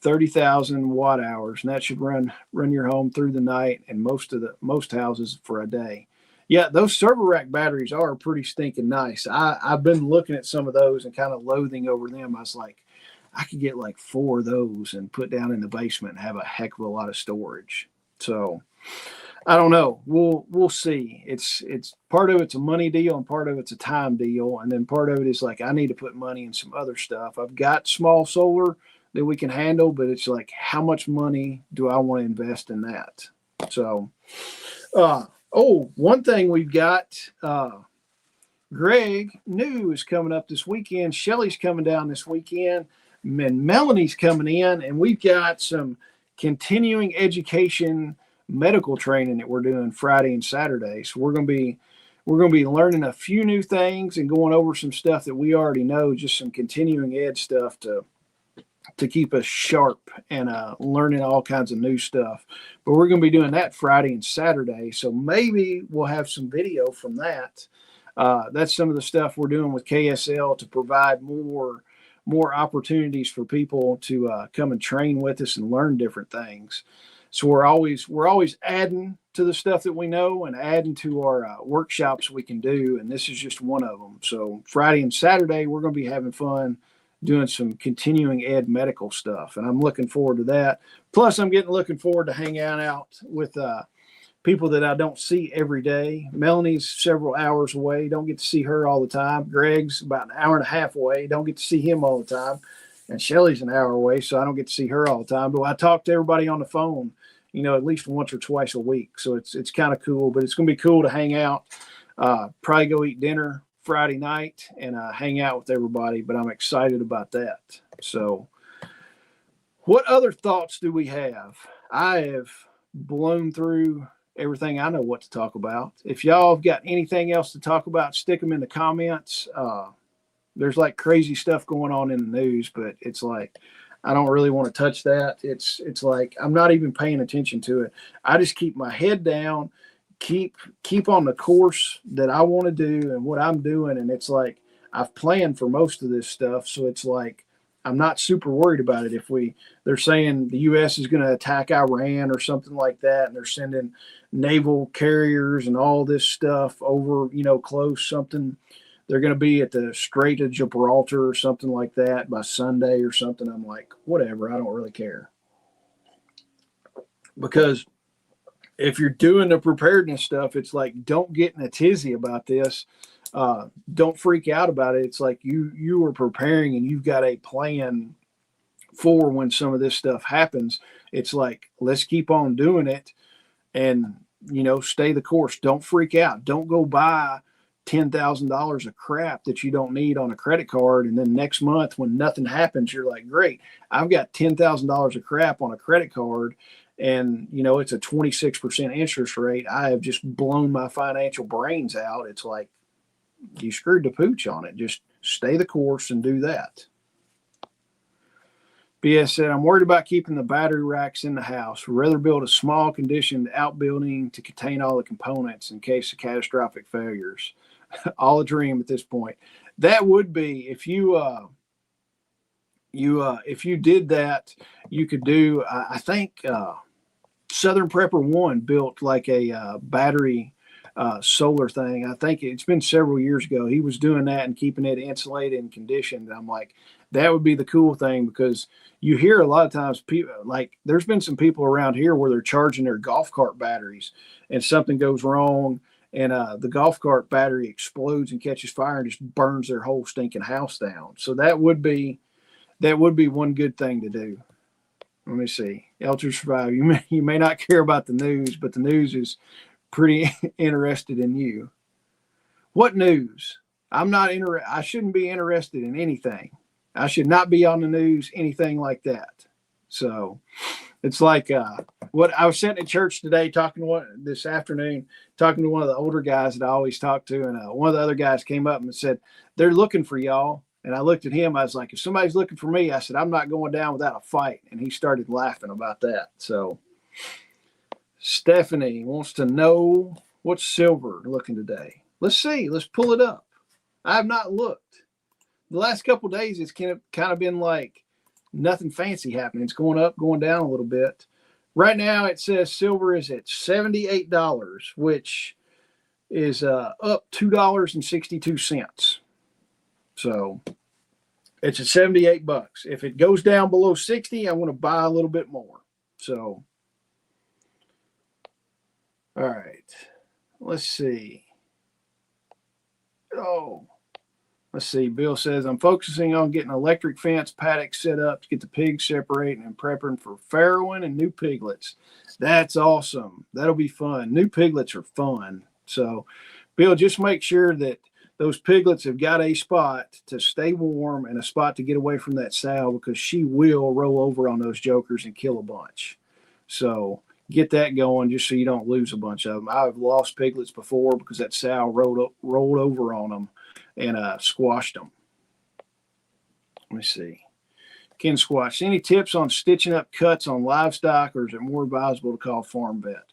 [SPEAKER 1] 30,000 watt hours, and that should run your home through the night and most houses for a day. Yeah, those server rack batteries are pretty stinking nice. I've been looking at some of those and kind of loathing over them. I was like, I could get like 4 of those and put down in the basement and have a heck of a lot of storage. So I don't know. We'll see. It's part of it's a money deal and part of it's a time deal, and then part of it is like I need to put money in some other stuff. I've got small solar that we can handle, but it's like how much money do I want to invest in that? So, one thing we've got. Greg New is coming up this weekend. Shelly's coming down this weekend, and Melanie's coming in, and we've got some continuing education medical training that we're doing Friday and Saturday. So we're going to be learning a few new things and going over some stuff that we already know, just some continuing ed stuff to keep us sharp and learning all kinds of new stuff. But we're going to be doing that Friday and Saturday. So maybe we'll have some video from that. That's some of the stuff we're doing with KSL to provide more opportunities for people to come and train with us and learn different things. So we're always adding to the stuff that we know and adding to our workshops we can do. And this is just one of them. So Friday and Saturday, we're going to be having fun doing some continuing ed medical stuff. And I'm looking forward to that. Plus, I'm looking forward to hanging out with people that I don't see every day. Melanie's several hours away. Don't get to see her all the time. Greg's about an hour and a half away. Don't get to see him all the time. And Shelly's an hour away, so I don't get to see her all the time. But I talk to everybody on the phone, at least once or twice a week. So it's kind of cool. But it's going to be cool to hang out, probably go eat dinner Friday night and hang out with everybody. But I'm excited about that. So what other thoughts do we have? I have blown through everything I know what to talk about. If y'all have got anything else to talk about, stick them in the comments. There's like crazy stuff going on in the news, but it's like I don't really want to touch that. It's like I'm not even paying attention to it. I just keep my head down, keep on the course that I want to do and what I'm doing. And it's like I've planned for most of this stuff, so it's like I'm not super worried about it. If they're saying the U.S. is going to attack Iran or something like that, and they're sending naval carriers and all this stuff over, close something. They're going to be at the Strait of Gibraltar or something like that by Sunday or something. I'm like, whatever. I don't really care. Because if you're doing the preparedness stuff, it's like, don't get in a tizzy about this. Don't freak out about it. It's like you are preparing and you've got a plan for when some of this stuff happens. It's like, let's keep on doing it and, stay the course. Don't freak out. Don't go buy $10,000 of crap that you don't need on a credit card. And then next month when nothing happens, you're like, great, I've got $10,000 of crap on a credit card. And, it's a 26% interest rate. I have just blown my financial brains out. It's like, you screwed the pooch on it. Just stay the course and do that. BS said, I'm worried about keeping the battery racks in the house. We'd rather build a small conditioned outbuilding to contain all the components in case of catastrophic failures. All a dream at this point. That would be if you did that, you could do. I think Southern Prepper One built like a battery solar thing. I think it's been several years ago. He was doing that and keeping it insulated and conditioned. I'm like, that would be the cool thing, because you hear a lot of times people, like there's been some people around here where they're charging their golf cart batteries and something goes wrong and the golf cart battery explodes and catches fire and just burns their whole stinking house down. So that would be one good thing to do. Let me see. L2 Survive. You may not care about the news, but the news is pretty interested in you. What news? I shouldn't be interested in anything. I should not be on the news, anything like that. So it's like what I was sitting at church today this afternoon talking to one of the older guys that I always talk to, and one of the other guys came up and said they're looking for y'all. And I looked at him. I was like, if somebody's looking for me, I said, I'm not going down without a fight. And he started laughing about that. So Stephanie wants to know what's silver looking today. Let's see. Let's pull it up. I have not looked. The last couple of days, it's kind of been like nothing fancy happening. It's going up, going down a little bit. Right now, it says silver is at $78, which is up $2.62. So it's at $78. If it goes down below 60, I'm going to buy a little bit more. So, all right. Let's see. Let's see. Bill says, I'm focusing on getting electric fence paddock set up to get the pigs separating and prepping for farrowing and new piglets. That's awesome. That'll be fun. New piglets are fun. So, Bill, just make sure that those piglets have got a spot to stay warm and a spot to get away from that sow, because she will roll over on those jokers and kill a bunch. So get that going just so you don't lose a bunch of them. I've lost piglets before because that sow rolled over on them and squashed them. Let me see. Ken Squash, any tips on stitching up cuts on livestock, or is it more advisable to call farm vet?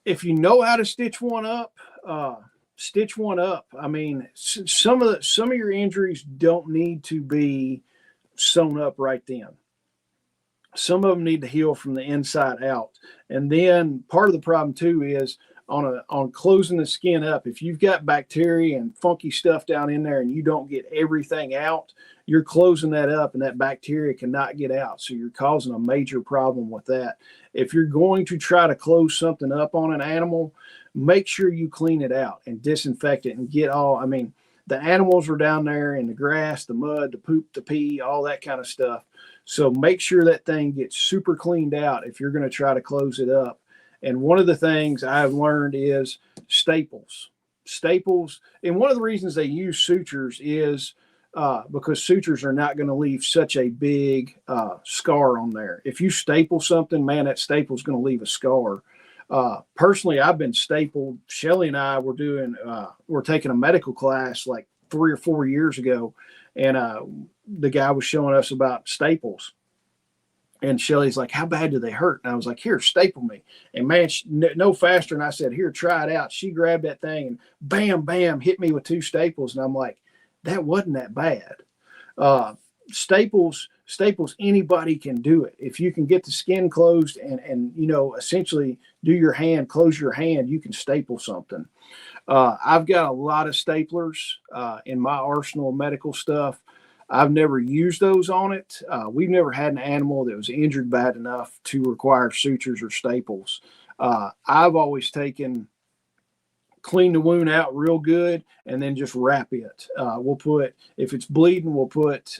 [SPEAKER 1] If you know how to stitch one up, stitch one up. I mean, some of your injuries don't need to be sewn up right then. Some of them need to heal from the inside out. And then part of the problem too is on closing the skin up. If you've got bacteria and funky stuff down in there and you don't get everything out, you're closing that up and that bacteria cannot get out. So you're causing a major problem with that. If you're going to try to close something up on an animal, make sure you clean it out and disinfect it and the animals are down there in the grass, the mud, the poop, the pee, all that kind of stuff. So make sure that thing gets super cleaned out if you're going to try to close it up. And one of the things I've learned is staples. And one of the reasons they use sutures is because sutures are not going to leave such a big scar on there. If you staple something, man, that staple is going to leave a scar. Personally, I've been stapled. Shelly and I we're taking a medical class like 3 or 4 years ago, and the guy was showing us about staples. And Shelly's like, how bad do they hurt? And I was like, here, staple me. And man, no faster. And I said, here, try it out. She grabbed that thing and bam, bam, hit me with 2 staples. And I'm like, that wasn't that bad. Staples, anybody can do it. If you can get the skin closed and essentially close your hand, you can staple something. I've got a lot of staplers in my arsenal of medical stuff. I've never used those on it. We've never had an animal that was injured bad enough to require sutures or staples. I've always clean the wound out real good and then just wrap it. If it's bleeding, we'll put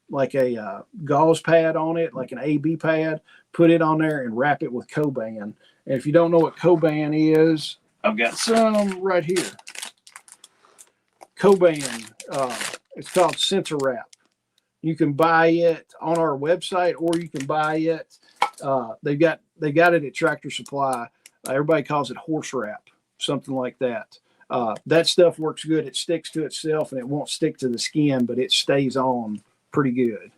[SPEAKER 1] like a gauze pad on it, like an AB pad, put it on there and wrap it with Coban. And if you don't know what Coban is, I've got some right here. Coban, it's called Centerwrap. You can buy it on our website, or you can buy it. They got it at Tractor Supply. Everybody calls it horse wrap, something like that. That stuff works good. It sticks to itself and it won't stick to the skin, but it stays on pretty good.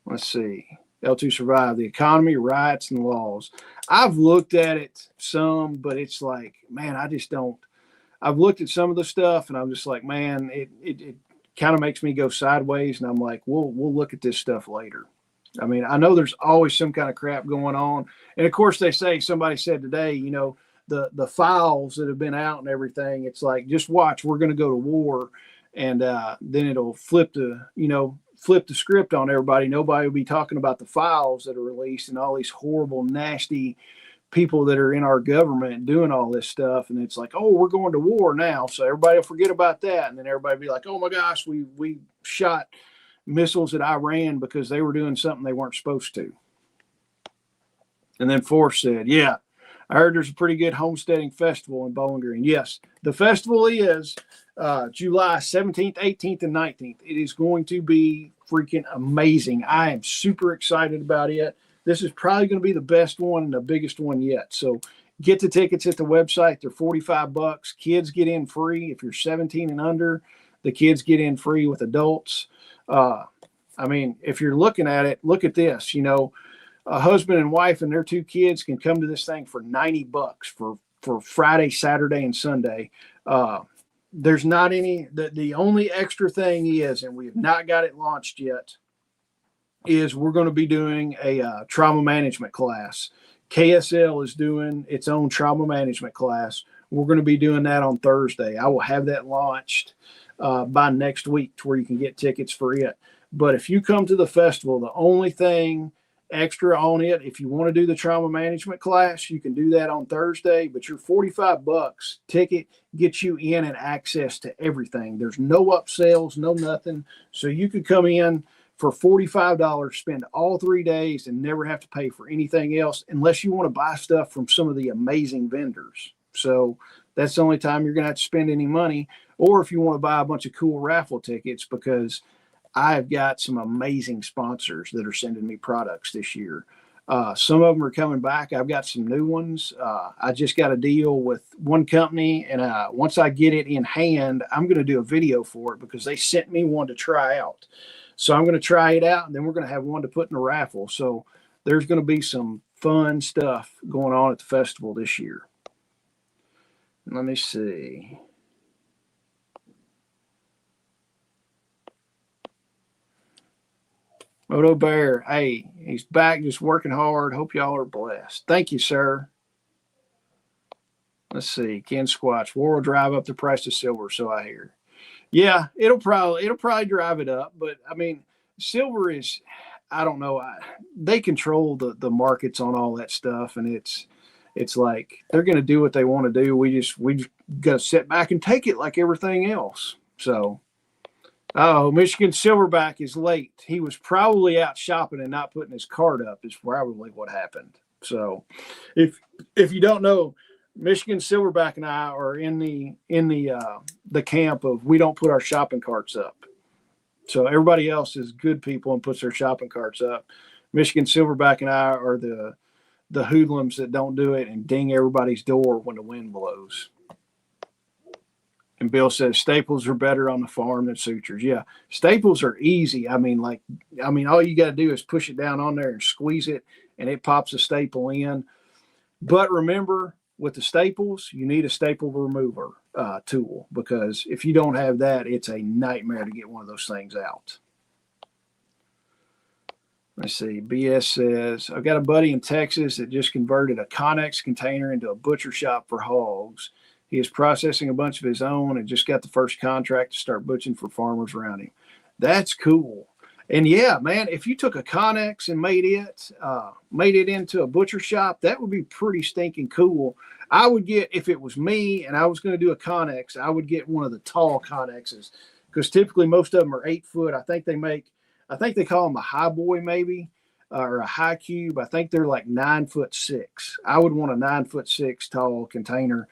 [SPEAKER 1] Let's see. L2 Survive, the economy, rights, and laws. I've looked at it some, but it's like, man, I just don't. I've looked at some of the stuff and I'm just like, man, it kind of makes me go sideways. And I'm like, we'll look at this stuff later. I mean, I know there's always some kind of crap going on. And of course somebody said today, the files that have been out and everything, it's like, just watch, we're going to go to war. And then it'll flip the script on everybody. Nobody will be talking about the files that are released and all these horrible, nasty people that are in our government doing all this stuff, and it's like, oh, we're going to war now, so everybody will forget about that, and then everybody will be like, oh my gosh, we shot missiles at Iran because they were doing something they weren't supposed to. And then Forrest said, yeah, I heard there's a pretty good homesteading festival in Bowling Green. Yes, the festival is July 17th, 18th, and 19th. It is going to be freaking amazing. I am super excited about it. This is probably going to be the best one and the biggest one yet. So get the tickets at the website. They're $45. Kids get in free. If you're 17 and under, the kids get in free with adults. I mean, if you're looking at it, look at this. You know, a husband and wife and their 2 kids can come to this thing for $90 for Friday, Saturday, and Sunday. There's not any, the only extra thing is, and we have not got it launched yet, is we're going to be doing a trauma management class. KSL is doing its own trauma management class. We're going to be doing that on Thursday. I will have that launched by next week to where you can get tickets for it. But if you come to the festival, the only thing extra on it, if you want to do the trauma management class, you can do that on Thursday, but your $45 ticket gets you in and access to everything. There's no upsells, no nothing. So you could come in for $45, spend all 3 days, and never have to pay for anything else unless you want to buy stuff from some of the amazing vendors. So that's the only time you're going to have to spend any money, or if you want to buy a bunch of cool raffle tickets, because I've got some amazing sponsors that are sending me products this year. Some of them are coming back. I've got some new ones. I just got a deal with one company, and once I get it in hand, I'm going to do a video for it because they sent me one to try out. So I'm going to try it out, and then we're going to have one to put in a raffle. So there's going to be some fun stuff going on at the festival this year. Let me see. Moto Bear, hey, he's back just working hard. Hope y'all are blessed. Thank you, sir. Let's see. Ken Squatch, war will drive up the price of silver, so I hear. Yeah, it'll probably drive it up, but I mean, silver is, I don't know. They control the markets on all that stuff, and it's like they're going to do what they want to do. We just got to sit back and take it like everything else. So. Oh, Michigan Silverback is late. He was probably out shopping and not putting his cart up is probably what happened. So if you don't know, Michigan Silverback and I are in the camp of we don't put our shopping carts up. So everybody else is good people and puts their shopping carts up. Michigan Silverback and I are the hoodlums that don't do it and ding everybody's door when the wind blows. And Bill says staples are better on the farm than sutures. Yeah, staples are easy. I mean, all you got to do is push it down on there and squeeze it, and it pops a staple in. But remember, with the staples, you need a staple remover tool, because if you don't have that, it's a nightmare to get one of those things out. Let's see. BS says, I've got a buddy in Texas that just converted a Connex container into a butcher shop for hogs. He is processing a bunch of his own and just got the first contract to start butchering for farmers around him. That's cool. And yeah, man, if you took a Connex and made it into a butcher shop, that would be pretty stinking cool. I would get, if it was me and I was going to do a Connex, I would get one of the tall Connexes, because typically most of them are 8 foot. I think they call them a high boy maybe, or a high cube. I think they're like 9'6". I would want a 9'6" tall container.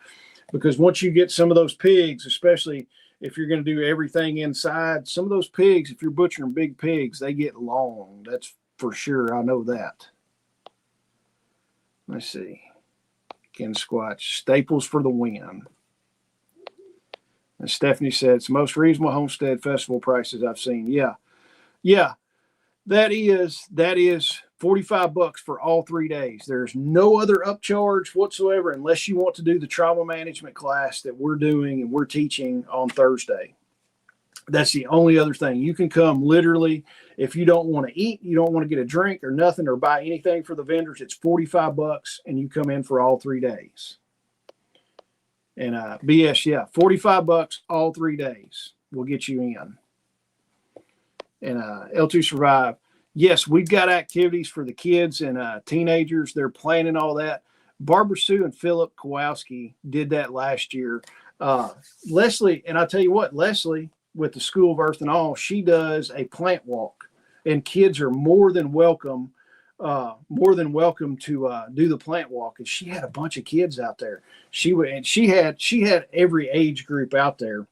[SPEAKER 1] Because once you get some of those pigs, especially if you're going to do everything inside, some of those pigs, if you're butchering big pigs, they get long. That's for sure. I know that. Let's see. Ken Squatch, staples for the win. And Stephanie said, it's the most reasonable homestead festival prices I've seen. Yeah. That is $45 for all 3 days. There's no other upcharge whatsoever unless you want to do the trauma management class that we're doing and we're teaching on Thursday. That's the only other thing. You can come literally if you don't want to eat, you don't want to get a drink or nothing or buy anything for the vendors. It's $45 and you come in for all 3 days. And BS, yeah, $45 all 3 days will get you in. And L2 Survive. Yes, we've got activities for the kids and teenagers. They're planning all that. Barbara Sue and Philip Kowalski did that last year. Leslie, and I'll tell you what, Leslie with the School of Earth and All, she does a plant walk, and kids are more than welcome to do the plant walk. And she had a bunch of kids out there. She had every age group out there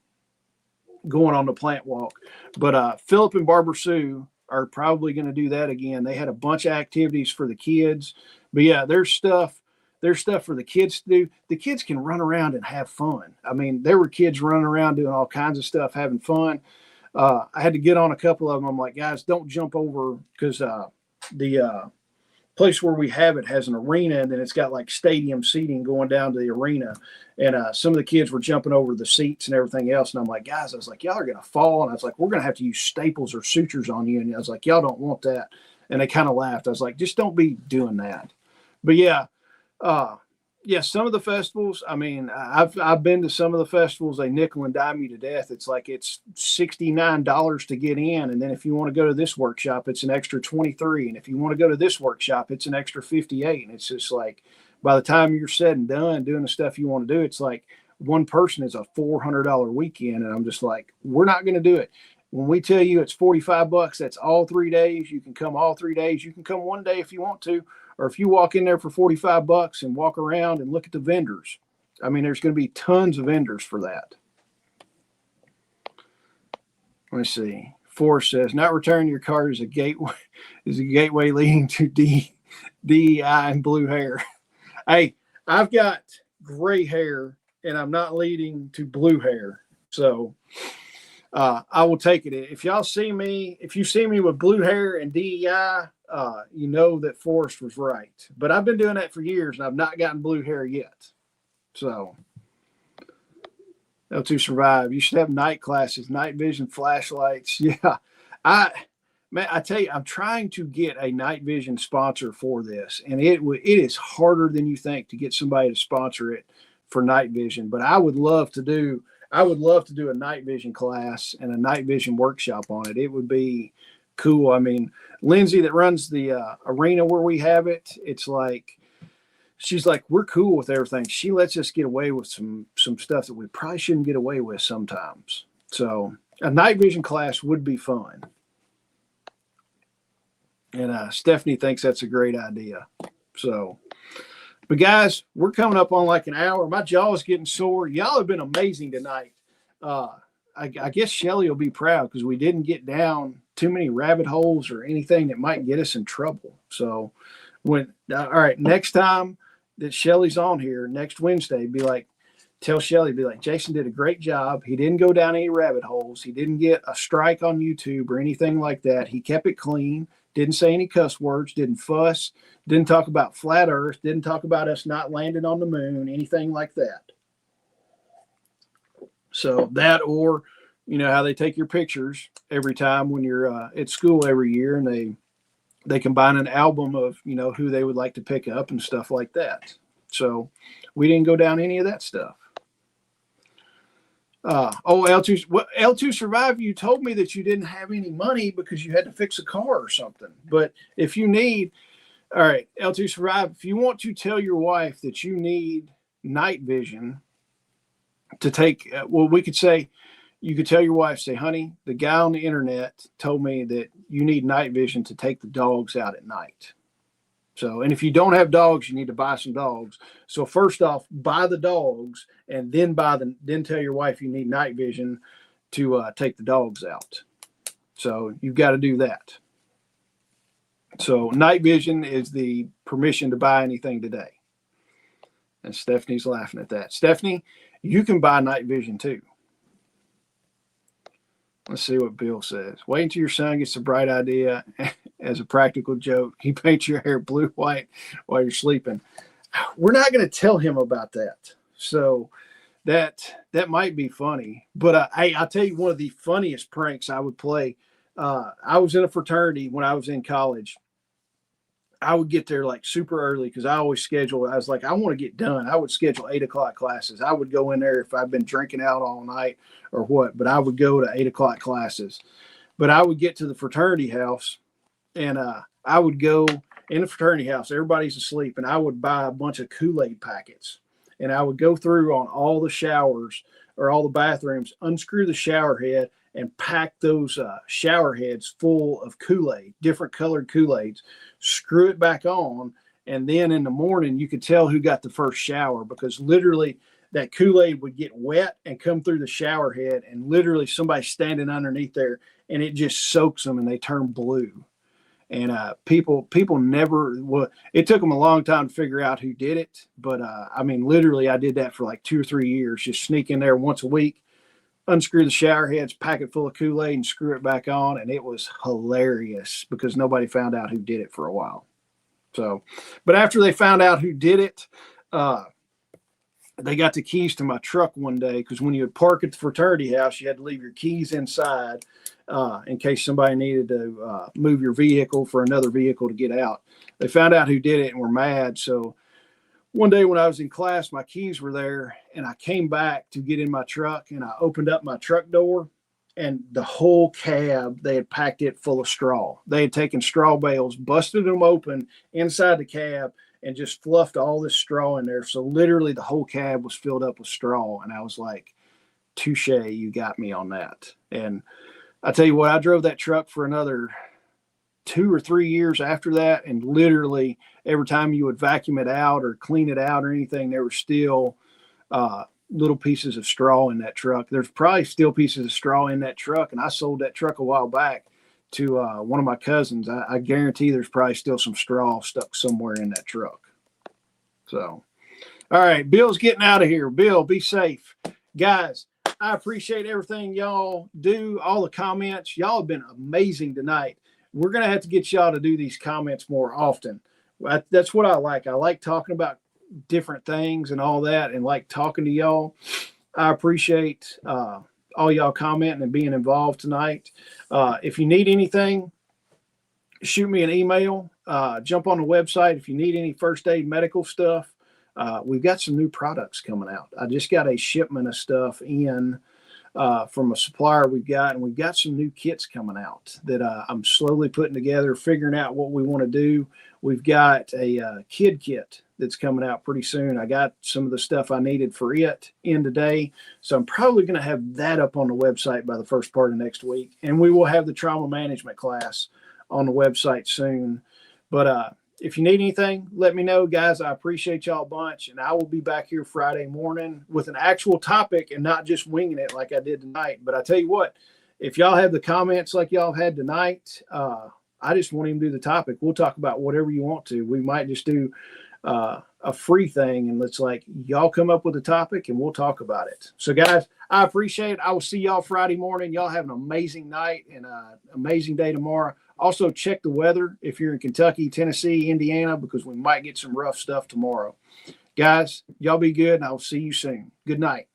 [SPEAKER 1] going on the plant walk. But Philip and Barbara Sue are probably going to do that again. They had a bunch of activities for the kids. But yeah, there's stuff for the kids to do. The kids can run around and have fun. I mean, there were kids running around doing all kinds of stuff, having fun. I had to get on a couple of them. I'm like, guys, don't jump over, because the place where we have it has an arena, and then it's got like stadium seating going down to the arena. And some of the kids were jumping over the seats and everything else. And I'm like, guys, I was like, y'all are going to fall. And I was like, we're going to have to use staples or sutures on you. And I was like, y'all don't want that. And they kind of laughed. I was like, just don't be doing that. But yeah, some of the festivals, I mean, I've been to some of the festivals. They nickel and dime you to death. It's like it's $69 to get in, and then if you want to go to this workshop, it's an extra $23, and if you want to go to this workshop, it's an extra $58. And it's just like, by the time you're said and done doing the stuff you want to do, it's like one person is a $400 weekend, and I'm just like, we're not going to do it. When we tell you it's $45, that's all 3 days. You can come all 3 days. You can come one day if you want to. Or if you walk in there for $45 and walk around and look at the vendors, I mean, there's going to be tons of vendors for that. Let's see. Forrest says, not returning your card is a gateway leading to DEI and blue hair. Hey, I've got gray hair and I'm not leading to blue hair. So I will take it. If you see me with blue hair and DEI, you know that Forrest was right. But I've been doing that for years, and I've not gotten blue hair yet. So, L2 Survive. You should have night classes, night vision flashlights. Yeah, I tell you, I'm trying to get a night vision sponsor for this, and it is harder than you think to get somebody to sponsor it for night vision. But I would love to do a night vision class and a night vision workshop on it. It would be cool. I mean, Lindsay that runs the arena where we have it, it's like, she's like, we're cool with everything. She lets us get away with some stuff that we probably shouldn't get away with sometimes. So a night vision class would be fun. And Stephanie thinks that's a great idea. So, but guys, we're coming up on like an hour. My jaw is getting sore. Y'all have been amazing tonight. I guess Shelly will be proud because we didn't get down too many rabbit holes or anything that might get us in trouble. So all right, next time that Shelly's on here, next Wednesday, tell Shelly, Jason did a great job. He didn't go down any rabbit holes. He didn't get a strike on YouTube or anything like that. He kept it clean, didn't say any cuss words, didn't fuss, didn't talk about flat earth, didn't talk about us not landing on the moon, anything like that. So that, or, you know, how they take your pictures every time when you're at school every year, and they combine an album of, you know, who they would like to pick up and stuff like that. So we didn't go down any of that stuff. L2 Survive, you told me that you didn't have any money because you had to fix a car or something. But if you need, all right, L2 Survive, if you want to tell your wife that you need night vision to take, we could say, you could tell your wife, say, honey, the guy on the internet told me that you need night vision to take the dogs out at night. So, and if you don't have dogs, you need to buy some dogs. So first off, buy the dogs, and then then tell your wife you need night vision to take the dogs out. So you've got to do that. So night vision is the permission to buy anything today. And Stephanie's laughing at that. Stephanie, you can buy night vision too. Let's see what Bill says. Wait until your son gets a bright idea as a practical joke. He paints your hair blue-white while you're sleeping. We're not going to tell him about that. So that might be funny. But I'll tell you one of the funniest pranks I would play. I was in a fraternity when I was in college. I would get there like super early because I always schedule. I was like, I want to get done. I would schedule 8 o'clock classes. I would go in there if I've been drinking out all night or what, but I would go to 8 o'clock classes. But I would get to the fraternity house, and I would go in the fraternity house. Everybody's asleep, and I would buy a bunch of Kool-Aid packets, and I would go through on all the showers or all the bathrooms, unscrew the shower head, and pack those shower heads full of Kool-Aid, different colored Kool-Aids, screw it back on, and then in the morning you could tell who got the first shower, because literally that Kool-Aid would get wet and come through the shower head, and literally somebody standing underneath there, and it just soaks them and they turn blue. And people never, well, it took them a long time to figure out who did it. But I mean, literally, I did that for like 2 or 3 years, just sneak in there once a week, unscrew the shower heads, pack it full of Kool-Aid, and screw it back on. And it was hilarious because nobody found out who did it for a while. So, but after they found out who did it, they got the keys to my truck one day, because when you would park at the fraternity house, you had to leave your keys inside in case somebody needed to move your vehicle for another vehicle to get out. They found out who did it and were mad. So one day when I was in class, my keys were there, and I came back to get in my truck, and I opened up my truck door, and the whole cab, they had packed it full of straw. They had taken straw bales, busted them open inside the cab, and just fluffed all this straw in there. So literally the whole cab was filled up with straw. And I was like, touche, you got me on that. And I tell you what, I drove that truck for another 2 or 3 years after that. And literally every time you would vacuum it out or clean it out or anything, there were still little pieces of straw in that truck. There's probably still pieces of straw in that truck. And I sold that truck a while back to one of my cousins. I guarantee there's probably still some straw stuck somewhere in that truck. So, all right, Bill's getting out of here. Bill, be safe. Guys, I appreciate everything y'all do, all the comments. Y'all have been amazing tonight. We're going to have to get y'all to do these comments more often. That's what I like. I like talking about different things and all that, and like talking to y'all. I appreciate all y'all commenting and being involved tonight. If you need anything, shoot me an email. Jump on the website if you need any first aid medical stuff. We've got some new products coming out. I just got a shipment of stuff in from a supplier we've got, and we've got some new kits coming out that I'm slowly putting together, figuring out what we want to do. We've got a kid kit that's coming out pretty soon. I got some of the stuff I needed for it in today. So I'm probably going to have that up on the website by the first part of next week. And we will have the trauma management class on the website soon. But if you need anything, let me know, guys. I appreciate y'all a bunch. And I will be back here Friday morning with an actual topic and not just winging it like I did tonight. But I tell you what, if y'all have the comments like y'all had tonight, I just won't even do the topic. We'll talk about whatever you want to. We might just do a free thing, and let's like y'all come up with a topic and we'll talk about it. So guys, I appreciate it. I will see y'all Friday morning. Y'all have an amazing night and an amazing day tomorrow. Also check the weather if you're in Kentucky, Tennessee, Indiana, because we might get some rough stuff tomorrow. Guys, y'all be good, and I'll see you soon. Good night.